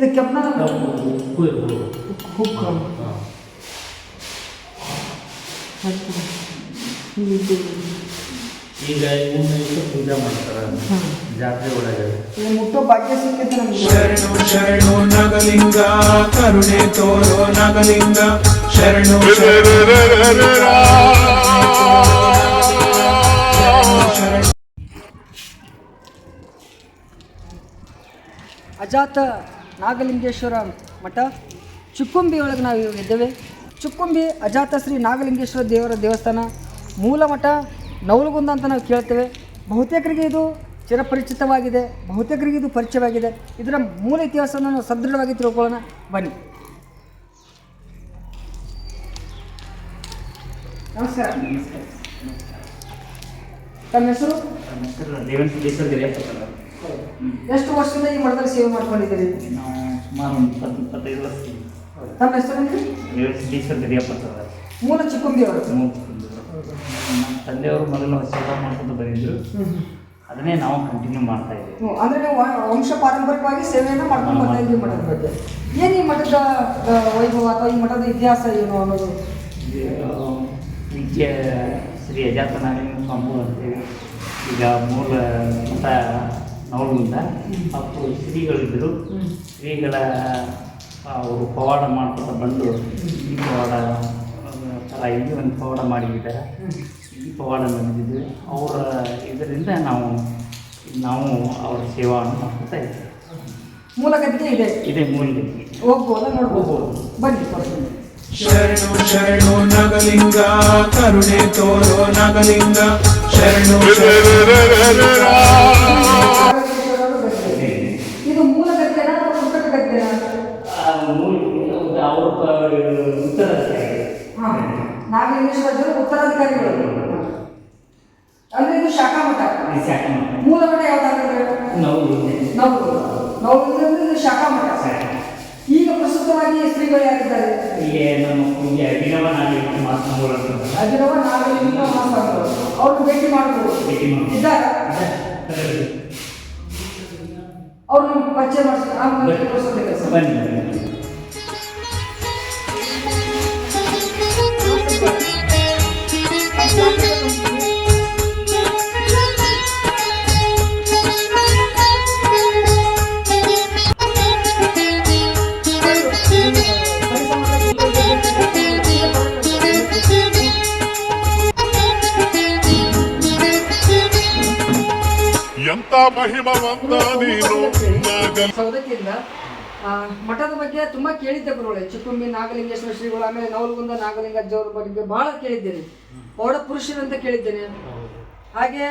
ಇದು ಕೆಂಪನ ಉಪ್ಪು ಇರ್ಬೋದು. ಹುಕ್ಕು ಈಗ ಇವನ್ನ ಇಟ್ಟು ಪೂಜೆ ಮಾಡ್ತಾರೆ ಜಾತ್ರೆ ಒಳಗೆ. ಮುಟ್ಟೋ ಭಾಗ್ಯ ಸಿಕ್ಕೈತೆ ನಮಗೆ. ಶರಣು ಶರಣು ನಾಗಲಿಂಗ ಕರುಣೆ ತೋರೋ ನಾಗಲಿಂಗ ಶರಣು ಅಜಾತ ನಾಗಲಿಂಗೇಶ್ವರ ಮಠ ಚುಕ್ಕುಂಬಿ ಒಳಗೆ ನಾವು ಇದ್ದೇವೆ. ಚುಕ್ಕುಂಬಿ ಅಜಾತ ಶ್ರೀ ನಾಗಲಿಂಗೇಶ್ವರ ದೇವರ ದೇವಸ್ಥಾನ, ಮೂಲ ಮಠ ನವಲಗುಂದ ಅಂತ ನಾವು ಕೇಳ್ತೇವೆ. ಬಹುತೇಕರಿಗೆ ಇದು ಚಿರಪರಿಚಿತವಾಗಿದೆ, ಬಹುತೇಕರಿಗೆ ಇದು ಪರಿಚಯವಾಗಿದೆ. ಇದರ ಮೂಲ ಇತಿಹಾಸವನ್ನು ನಾವು ಸದೃಢವಾಗಿ ತಿಳ್ಕೊಳ್ಳೋಣ ಬನ್ನಿ. ನಮಸ್ಕಾರ. ತಮ್ಮ ಹೆಸರು? ದೇವೇಂದ್ರ ಗಿರಿಯಪ್ಪ. ಎಷ್ಟು ವರ್ಷದಿಂದ ಈ ಮಠದಲ್ಲಿ ಸೇವೆ ಮಾಡ್ಕೊಂಡಿದ್ದೀರಿ? ನಾವು ಸುಮಾರು ಒಂದು 20-25 ವರ್ಷ. ತಮ್ಮ ಹೆಸರು? ದೇವೇಂದ್ರ ಗಿರಿಯಪ್ಪ. ಮೂಲ ಚಿಕ್ಕುಂಬಿ ಅವರು. ನಮ್ಮ ತಂದೆಯವರು ಮೊದಲು ಸೇವೆ ಮಾಡ್ಕೊಂಡು ಬಂದಿದ್ರು, ಅದನ್ನೇ ನಾವು ಕಂಟಿನ್ಯೂ ಮಾಡ್ತಾ ಇದ್ದೀವಿ. ಅಂದರೆ ನೀವು ವಂಶ ಪಾರಂಪರಿಕವಾಗಿ ಸೇವೆಯನ್ನು ಮಾಡ್ಕೊಂಡು ಬರ್ತಾ ಇದ್ದೀವಿ ಮಠದ ಬಗ್ಗೆ. ಏನು ಈ ಮಠದ ವೈಭವ ಅಥವಾ ಈ ಮಠದ ಇತಿಹಾಸ ಏನು ಅನ್ನೋದು? ವಿದ್ಯ ಶ್ರೀ ಅಜಾತ ನಾಗಲಿಂಗ ಸ್ವಾಮಿ ಅಂತೇಳಿ ಈಗ ಮೂಲ ಮಠ ನವಲಗುಂದ. ಅಪ್ಪು ಶ್ರೀಗಳಿದ್ದರು. ಶ್ರೀಗಳ ಅವರು ಪವಾಡ ಮಾಡ್ಕೊತ ಬಂದು ಈ ಪವಾಡ ಥರ ಇಲ್ಲಿ ಒಂದು ಪವಾಡ ಮಾಡಿದ್ದಾರೆ. ಈ ಪವಾಡ ನಡೆದಿದ್ವಿ. ಅವರ ಇದರಿಂದ ನಾವು ಅವರ ಸೇವೆಯನ್ನು ಮಾಡ್ಕೊತಾ ಇದ್ದೇವೆ. ಮೂಲ ಗದ್ದಿಗೆ ಇದೆ ಇದೇ ಮೂಲ ಗದ್ದಿಗೆ. ಹೋಗ್ಬೋದ ನೋಡ್ಬೋದು, ಬನ್ನಿ. ಶರಣು ಶರಣು ನಾಗಲಿಂಗ ಕರುಣೆ ತೋರೋ ನಾಗಲಿಂಗ ಶರಣು ಇದು ಮೂಲ ಗದ್ದೆನಾ ಅಥವಾ ಪುಸ್ತಕ ಗದ್ದೆನಾ? ನಾಗಲಿಂಗೇಶ್ವರ ಉತ್ತರಾಧಿಕಾರಿಗಳು ಅಂದ್ರೆ ಇದು ಶಾಖಾ ಮಠ. ಮೂಲ ಮಠ ಯಾವ್ದಾದ್ರೆ ನವಲಗುಂದ, ಇದು ಶಾಖಾ ಮಠ. ಈಗ ಪ್ರಸ್ತುತವಾಗಿ ಶ್ರೀಗಳು ಯಾರಿದ್ದಾರೆ? ಅಭಿನವ ನಾಗಲಿಂಗ ಮಹಾಸ್ವಾಮಿಗಳು. ಅವ್ರನ್ನ ಭೇಟಿ ಮಾಡಬಹುದು ಇದ್ದಾರೆ. ಅವ್ರು ನಮ್ಗೆ ಪರಿಚಯ ಮಾಡಿಸ್ತಾರೆ. ಬನ್ನಿ. ಎಂತ ಮಹಿಮವಂತ ನೀನು. ಸೌದತ್ತಿಯಿಂದ ಮಠದ ಬಗ್ಗೆ ತುಂಬಾ ಕೇಳಿದ್ದೆ ಗುರುಗಳೇ. ಚಿಕ್ಕುಂಬಿ ನಾಗಲಿಂಗೇಶ್ವರ ಶ್ರೀಗಳು, ಆಮೇಲೆ ನವಲಗುಂದ ನಾಗಲಿಂಗಜ್ಜವ್ರ ಬಗ್ಗೆ ಬಹಳ ಕೇಳಿದ್ದೇನೆ. ಪೌಡ ಪುರುಷರಂತ ಕೇಳಿದ್ದೇನೆ. ಹಾಗೆ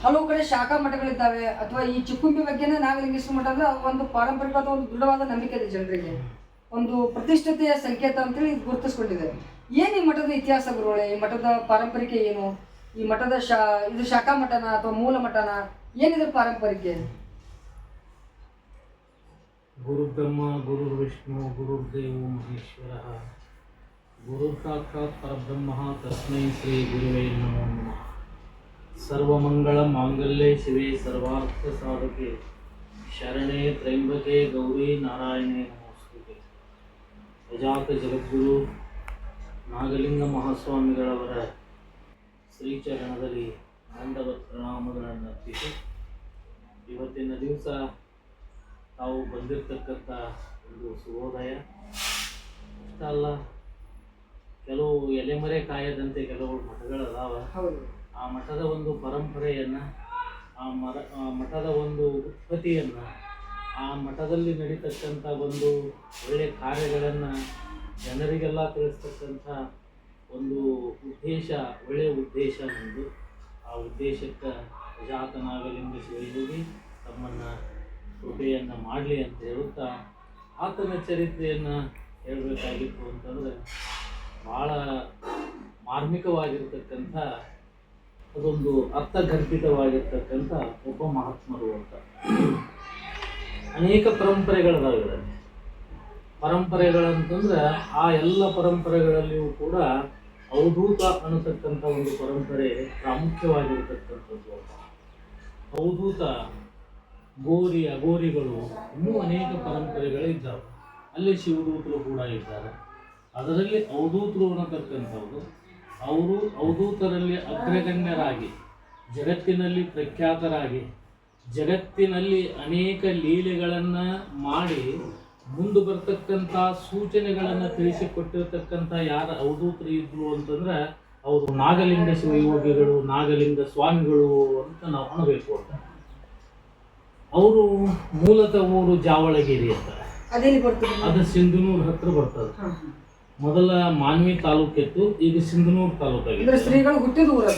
ಹಲವು ಕಡೆ ಶಾಖಾ ಮಠಗಳಿದ್ದಾವೆ. ಅಥವಾ ಈ ಚಿಕ್ಕುಂಬಿ ಬಗ್ಗೆನೇ ನಾಗಲಿಂಗೇಶ್ವರ ಮಠ ಅಂದ್ರೆ ಒಂದು ಪಾರಂಪರಿಕವಾದ ಒಂದು ದೃಢವಾದ ನಂಬಿಕೆ ಇದೆ ಜನರಿಗೆ, ಒಂದು ಪ್ರತಿಷ್ಠತೆಯ ಸಂಕೇತ ಅಂತೇಳಿ ಗುರುತಿಸ್ಕೊಂಡಿದೆ. ಏನು ಈ ಮಠದ ಇತಿಹಾಸ ಗುರುಗಳೇ? ಈ ಮಠದ ಪಾರಂಪರಿಕ ಏನು? ಈ ಮಠದ ಇದು ಶಾಖಾ ಮಠನ ಅಥವಾ ಮೂಲ ಮಠನ? ಏನಿದೆ ಪಾರಂಪರಿಕೆ? ಗುರು ಬ್ರಹ್ಮ ಗುರು ವಿಷ್ಣು ಗುರುರ್ದೇವೋ ಮಹೇಶ್ವರ ಗುರು ಸಾಕ್ಷಾತ್ ಪರಬ್ರಹ್ಮ ತಸ್ಮೈ ಶ್ರೀ ಗುರುವೇ ನಮೋ ನಮಃ. ಸರ್ವಮಂಗಳ ಮಾಂಗಲ್ಯೆ ಶಿವೆ ಸರ್ವಾರ್ಥ ಸಾಧಕೆ ಶರಣೆ ತ್ರಯಂಬಕೆ ಗೌರಿ ನಾರಾಯಣೇ ನಮೋಸ್ತುತೆ. ಅಜಾತ ಜಗದ್ಗುರು ನಾಗಲಿಂಗ ಮಹಾಸ್ವಾಮಿಗಳವರ ಶ್ರೀಚರಣದಲ್ಲಿ ದಂಡವತ್ ಪ್ರಣಾಮಗಳನ್ನು ಅರ್ಪಿಸಿ, ಇವತ್ತಿನ ದಿವಸ ತಾವು ಬಂದಿರತಕ್ಕಂಥ ಒಂದು ಶುಭೋದಯ ಅಷ್ಟಲ್ಲ, ಕೆಲವು ಎಲೆಮರೆ ಕಾಯದಂತೆ ಕೆಲವು ಮಠಗಳದಾವ. ಆ ಮಠದ ಒಂದು ಪರಂಪರೆಯನ್ನು, ಆ ಮಠದ ಒಂದು ಉತ್ಪತ್ತಿಯನ್ನು, ಆ ಮಠದಲ್ಲಿ ನಡೀತಕ್ಕಂಥ ಒಂದು ಒಳ್ಳೆಯ ಕಾರ್ಯಗಳನ್ನು ಜನರಿಗೆಲ್ಲ ತಿಳಿಸ್ತಕ್ಕಂಥ ಒಂದು ಉದ್ದೇಶ, ಒಳ್ಳೆಯ ಉದ್ದೇಶ ನಮ್ಮದು. ಆ ಉದ್ದೇಶಕ್ಕೆ ಅಜಾತ ನಾಗಲಿಂಗ ಶಿವಯೋಗಿ ತಮ್ಮನ್ನು ಕೃಪೆಯನ್ನು ಮಾಡಲಿ ಅಂತ ಹೇಳುತ್ತಾ, ಆತನ ಚರಿತ್ರೆಯನ್ನು ಹೇಳಬೇಕಾಗಿತ್ತು ಅಂತಂದರೆ ಭಾಳ ಮಾರ್ಮಿಕವಾಗಿರ್ತಕ್ಕಂಥ, ಅದೊಂದು ಅರ್ಥಗರ್ಭಿತವಾಗಿರ್ತಕ್ಕಂಥ ಒಬ್ಬ ಮಹಾತ್ಮರು ಅಂತ. ಅನೇಕ ಪರಂಪರೆಗಳದಾವೆ. ಪರಂಪರೆಗಳಂತಂದ್ರೆ ಆ ಎಲ್ಲ ಪರಂಪರೆಗಳಲ್ಲಿಯೂ ಕೂಡ ಅವಧೂತ ಅನ್ನತಕ್ಕಂಥ ಒಂದು ಪರಂಪರೆ ಪ್ರಾಮುಖ್ಯವಾಗಿರ್ತಕ್ಕಂಥದ್ದು. ಅವಧೂತ ಗೋರಿ ಅಗೋರಿಗಳು ಇನ್ನೂ ಅನೇಕ ಪರಂಪರೆಗಳಿದ್ದಾವೆ. ಅಲ್ಲಿ ಶಿವದೂತರು ಕೂಡ ಇದ್ದಾರೆ. ಅದರಲ್ಲಿ ಅವಧೂತರು ಅನ್ನತಕ್ಕಂಥವ್ರು ಅವರು ಅವಧೂತರಲ್ಲಿ ಅಗ್ರಗಣ್ಯರಾಗಿ ಜಗತ್ತಿನಲ್ಲಿ ಪ್ರಖ್ಯಾತರಾಗಿ ಜಗತ್ತಿನಲ್ಲಿ ಅನೇಕ ಲೀಲೆಗಳನ್ನು ಮಾಡಿ ಮುಂದೆ ಬರ್ತಕ್ಕಂಥ ಸೂಚನೆಗಳನ್ನು ತಿಳಿಸಿಕೊಟ್ಟಿರ್ತಕ್ಕಂಥ ಯಾರು ಅವಧೂತರು ಇದ್ರು ಅಂತಂದ್ರೆ ಅವರು ನಾಗಲಿಂಗ ಶಿವಯೋಗಿಗಳು, ನಾಗಲಿಂಗ ಸ್ವಾಮಿಗಳು ಅಂತ ನಾವು ಅನ್ನಬೇಕು ಅಂತ. ಅವರು ಮೂಲತಃ ಊರು ಜಾವಳಗಿರಿ ಅಂತ, ಅದೇಲಿ ಬರ್ತದೆ? ಅದು ಸಿಂಧನೂರು ಹತ್ರ ಬರ್ತದೆ. ಮೊದಲ ಮಾನ್ವಿ ತಾಲೂಕಿತ್ತು, ಈಗ ಸಿಂಧನೂರು ತಾಲೂಕಾಗಿದೆ. ಶ್ರೀಗಳು ಹುಟ್ಟಿದ ಊರು,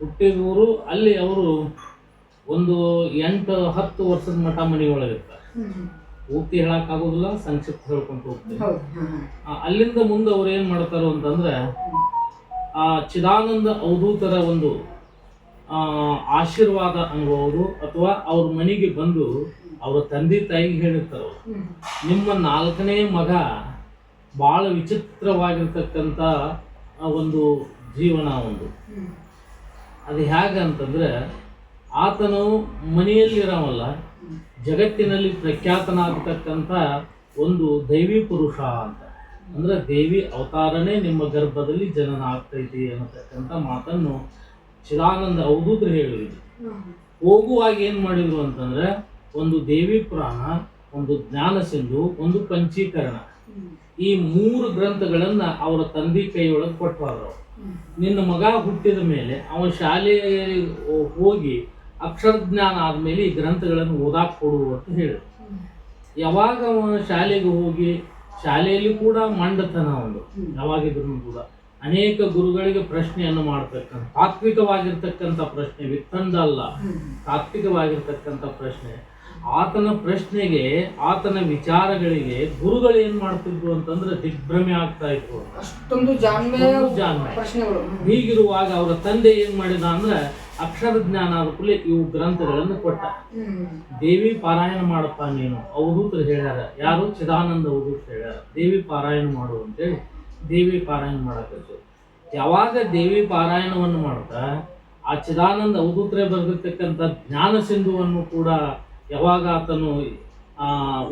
ಹುಟ್ಟಿದ ಊರು. ಅಲ್ಲಿ ಅವರು ಒಂದು 8-10 ವರ್ಷದ ಮಠ ಮನೆಯೊಳಗಿರ್ತಾರೆ. ಪೂರ್ತಿ ಹೇಳಕ್ಕಾಗೋದಿಲ್ಲ, ಸಂಕ್ಷಿಪ್ತ ಹೇಳ್ಕೊಂತ ಹೋಗ್ತಾರೆ. ಅಲ್ಲಿಂದ ಮುಂದೆ ಅವ್ರು ಏನ್ ಮಾಡ್ತಾರೋ ಅಂತಂದ್ರೆ ಆ ಚಿದಾನಂದ ಅವಧೂತರ ಒಂದು ಆಶೀರ್ವಾದ ಅನ್ಬೋದು, ಅಥವಾ ಅವ್ರ ಮನೆಗೆ ಬಂದು ಅವ್ರ ತಂದೆ ತಾಯಿಗೆ ಹೇಳಿರ್ತಾರ, ನಿಮ್ಮ 4ನೇ ಮಗ ಬಹಳ ವಿಚಿತ್ರವಾಗಿರ್ತಕ್ಕಂಥ ಒಂದು ಜೀವನ ಒಂದು. ಅದು ಹೇಗಂತಂದ್ರೆ ಆತನು ಮನೆಯಲ್ಲಿರವಲ್ಲ, ಜಗತ್ತಿನಲ್ಲಿ ಪ್ರಖ್ಯಾತನಾಗತಕ್ಕಂಥ ಒಂದು ದೈವಿ ಪುರುಷ ಅಂತ. ಅಂದ್ರೆ ದೇವಿ ಅವತಾರನೇ ನಿಮ್ಮ ಗರ್ಭದಲ್ಲಿ ಜನನ ಆಗ್ತೈತಿ ಅನ್ನತಕ್ಕಂಥ ಮಾತನ್ನು ಚಿದಾನಂದ ಅವಧೂತರು ಹೇಳಿದ್ರು. ಹೋಗುವಾಗ ಏನ್ ಮಾಡಿದ್ರು ಅಂತಂದ್ರೆ ಒಂದು ದೇವಿ ಪುರಾಣ, ಒಂದು ಜ್ಞಾನ ಸಿಂಧು, ಒಂದು ಪಂಚೀಕರಣ, ಈ 3 ಗ್ರಂಥಗಳನ್ನ ಅವರ ತಂದೆ ಕೈಯೊಳಗೆ ಕೊಟ್ಟರು. ನಿನ್ನ ಮಗ ಹುಟ್ಟಿದ ಮೇಲೆ ಅವನ ಶಾಲೆಗೆ ಹೋಗಿ ಅಕ್ಷರ ಜ್ಞಾನ ಆದ್ಮೇಲೆ ಈ ಗ್ರಂಥಗಳನ್ನು ಓದಾಕ್ ಕೊಡು ಅಂತ ಹೇಳಿದ್ರು. ಯಾವಾಗ ಅವನ ಶಾಲೆಗೆ ಹೋಗಿ ಶಾಲೆಯಲ್ಲಿ ಕೂಡ ಮಂಡತನ ಒಂದು ಯಾವಾಗಿದ್ರು ಕೂಡ ಅನೇಕ ಗುರುಗಳಿಗೆ ಪ್ರಶ್ನೆಯನ್ನು ಮಾಡ್ತಕ್ಕಂಥ ತಾತ್ವಿಕವಾಗಿರ್ತಕ್ಕಂಥ ಪ್ರಶ್ನೆ, ವಿತ್ತಂಡ ಅಲ್ಲ, ತಾತ್ವಿಕವಾಗಿರ್ತಕ್ಕಂಥ ಪ್ರಶ್ನೆ. ಆತನ ಪ್ರಶ್ನೆಗೆ, ಆತನ ವಿಚಾರಗಳಿಗೆ ಗುರುಗಳು ಏನ್ ಮಾಡ್ತಿದ್ರು ಅಂತಂದ್ರೆ ದಿಗ್ಭ್ರಮೆ ಆಗ್ತಾ ಇದ್ರು. ಅಷ್ಟೊಂದು ಜಾಣ್ಮೆ ಪ್ರಶ್ನೆಗಳು. ಹೀಗಿರುವಾಗ ಅವರ ತಂದೆ ಏನ್ ಮಾಡಿದ ಅಂದ್ರೆ ಅಕ್ಷರ ಜ್ಞಾನ ಆದ ಕೂಡಲೇ ಇವು ಗ್ರಂಥಗಳನ್ನು ಕೊಟ್ಟ. ದೇವಿ ಪಾರಾಯಣ ಮಾಡಪ್ಪ ನೀನು, ಅವಧೂತರು ಹೇಳ್ಯಾರ. ಯಾರು? ಚಿದಾನಂದ ಅವಧೂತರು ಹೇಳ್ಯಾರ ದೇವಿ ಪಾರಾಯಣ ಮಾಡು ಅಂತೇಳಿ ದೇವಿ ಪಾರಾಯಣ ಮಾಡಕತ್ತು. ಯಾವಾಗ ದೇವಿ ಪಾರಾಯಣವನ್ನು ಮಾಡ್ತಾ ಆ ಚಿದಾನಂದ ಅವಧೂತರೇ ಬರೆದಿರ್ತಕ್ಕಂಥ ಜ್ಞಾನ ಸಿಂಧುವನ್ನು ಕೂಡ ಯಾವಾಗ ಆತನು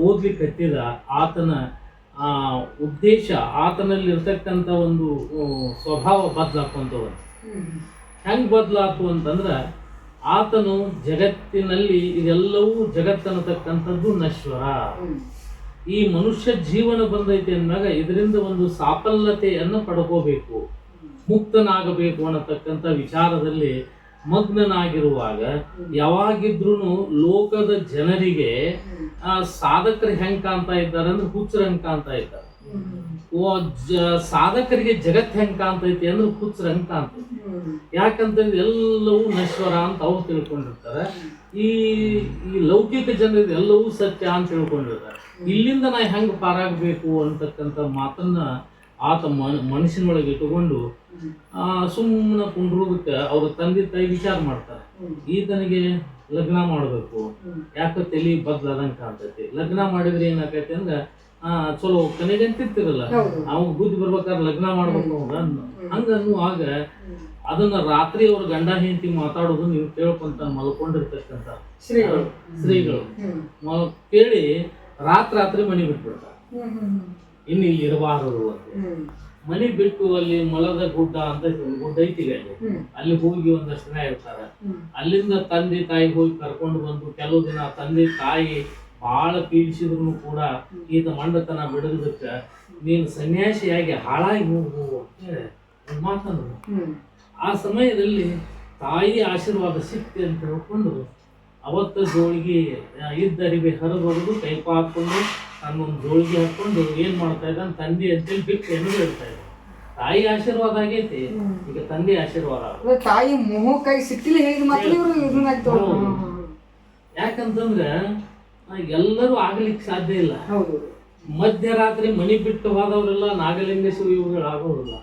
ಓದ್ಲಿಕ್ಕೆ ಹತ್ತಿದ, ಆತನ ಉದ್ದೇಶ, ಆತನಲ್ಲಿ ಇರ್ತಕ್ಕಂಥ ಒಂದು ಸ್ವಭಾವ ಬದಲಾಕೊಂತವ. ಹೆಂಗೆ ಬದಲಾತು ಅಂತಂದ್ರೆ ಆತನು ಜಗತ್ತಿನಲ್ಲಿ ಇದೆಲ್ಲವೂ ಜಗತ್ತನ್ನತಕ್ಕಂಥದ್ದು ನಶ್ವರ. ಈ ಮನುಷ್ಯ ಜೀವನ ಬಂದೈತೆ ಅಂದಾಗ ಇದರಿಂದ ಒಂದು ಸಾಫಲ್ಯತೆಯನ್ನು ಪಡ್ಕೋಬೇಕು, ಮುಕ್ತನಾಗಬೇಕು ಅನ್ನತಕ್ಕಂಥ ವಿಚಾರದಲ್ಲಿ ಮಗ್ನನಾಗಿರುವಾಗ ಯಾವಾಗಿದ್ರೂ ಲೋಕದ ಜನರಿಗೆ ಸಾಧಕರು ಹೆಂಗ್ ಕಾಣ್ತಾ ಇದ್ದಾರೆ ಅಂದ್ರೆ ಹುಚ್ಚರು ಹೆಂಗ್ ಕಾಣ್ತಾ ಇದ್ದಾರೆ. ಸಾಧಕರಿಗೆ ಜಗತ್ ಹೆಂಗ್ ಕಾಣ್ತೈತಿ ಅಂದ್ರೆ ಹುಚ್ಚರು ಹೆಂಗ್ ಕಾಣ್ತೈತಿ. ಯಾಕಂತಂದ್ರೆ ಎಲ್ಲವೂ ನಶ್ವರ ಅಂತ ಅವ್ರು ತಿಳ್ಕೊಂಡಿರ್ತಾರೆ. ಈ ಲೌಕಿಕ ಜನರಿಗೆ ಎಲ್ಲವೂ ಸತ್ಯ ಅಂತ ತಿಳ್ಕೊಂಡಿರ್ತಾರೆ. ಇಲ್ಲಿಂದ ನಾ ಹೆಂಗ್ ಪಾರಾಗಬೇಕು ಅಂತಕ್ಕಂಥ ಮಾತನ್ನ ಆತ ಮನುಷ್ಯನೊಳಗೆ ಇಟ್ಟುಕೊಂಡು ಸುಮ್ಮನೆ ಕುಂಡ್ರೋದಕ್ಕೆ ಅವ್ರ ತಂದೆ ತಾಯಿ ವಿಚಾರ ಮಾಡ್ತಾರೆ. ಈತನಿಗೆ ಲಗ್ನ ಮಾಡಬೇಕು, ಯಾಕೆ ತಲೆ ಬದಲಾದಂಗೆ ಕಾಣ್ತೈತಿ. ಲಗ್ನ ಮಾಡಿದ್ರೆ ಏನಾಕೈತಿ ಅಂದ್ರೆ ಚಲೋ ಕನೆಗಂತಿರ್ತಿರಲ್ಲ, ಅವಾಗ ಬುದ್ಧಿ ಬರ್ಬೇಕಾದ್ರೆ ಲಗ್ನ ಮಾಡ್ಬೇಕು ಹಂಗನ್ನುವಾಗ ಅದನ್ನ ರಾತ್ರಿ ಅವ್ರ ಗಂಡ ಹೆಂಡತಿ ಮಾತಾಡೋದು ನೀವು ಕೇಳ್ಕೊಂತ ಮಲ್ಕೊಂಡಿರ್ತಕ್ಕಂಥ ಸ್ತ್ರೀಗಳು ಕೇಳಿ ರಾತ್ರಿ ಮನೆ ಬಿಟ್ಬಿಡ್ತಾರೆ. ಇನ್ನು ಇಲ್ಲಿ ಇರಬಾರದು ಅಂತ ಮನೆ ಬಿಟ್ಟು ಅಲ್ಲಿ ಮೊಲದ ಗುಡ್ಡ ಅಂತ ಗುಡ್ಡ ಐತಿಗೆ ಅಲ್ಲಿ ಹೋಗಿ ಒಂದಷ್ಟು ದಿನ ಇರ್ತಾರೆ. ಅಲ್ಲಿಂದ ತಂದೆ ತಾಯಿ ಹೋಗಿ ಕರ್ಕೊಂಡು ಬಂದು ಕೆಲವು ದಿನ ತಂದೆ ತಾಯಿ ಬಹಳ ಪೀಡಿಸಿದ್ರು ಕೂಡ ಈತ ಮಂಡತನ ಬಿಡೋದಕ್ಕೆ ನೀನು ಸನ್ಯಾಸಿಯಾಗಿ ಹಾಳಾಗಿ ಹೋಗು ಅಂತ ಮಾತಂದ್ರು. ಆ ಸಮಯದಲ್ಲಿ ತಾಯಿ ಆಶೀರ್ವಾದ ಸಿಕ್ತಿ ಅಂತ ಹೇಳ್ಕೊಂಡು ಅವತ್ತ ಜೋಳಿಗೆ ಇದ್ದರಿಗೆ ಹರಿದೊಡೆದು ಕೈಪ ಹಾಕೊಂಡು ತನ್ನೊಂದು ಜೋಳಿಗೆ ಹಾಕೊಂಡು ಏನ್ ಮಾಡ್ತಾ ಇದ್ದಾನೆ ತಂದೆ ಅಂತೇಳಿ ಬಿಟ್ಟು ಏನೋ ಹೇಳ್ತಾ ಇದ್ದ. ತಾಯಿ ಆಶೀರ್ವಾದ ಆಗೈತಿ, ಈಗ ತಂದೆ ಆಶೀರ್ವಾದ. ತಾಯಿ ಮೊಹಕ್ಕಾಗಿ ಸಿಟ್ಟಿಲ್ಲ ಹೇಳಿದ ಮಾತ್ರ. ಯಾಕಂತಂದ್ರೆ ಎಲ್ಲರೂ ಆಗ್ಲಿಕ್ಕೆ ಸಾಧ್ಯ ಇಲ್ಲ. ಮಧ್ಯರಾತ್ರಿ ಮನೆ ಬಿಟ್ಟು ಹೋದವರೆಲ್ಲ ನಾಗಲಿಂಗ ಶಿವಯೋಗಿಗಳು ಆಗೋದಿಲ್ಲ.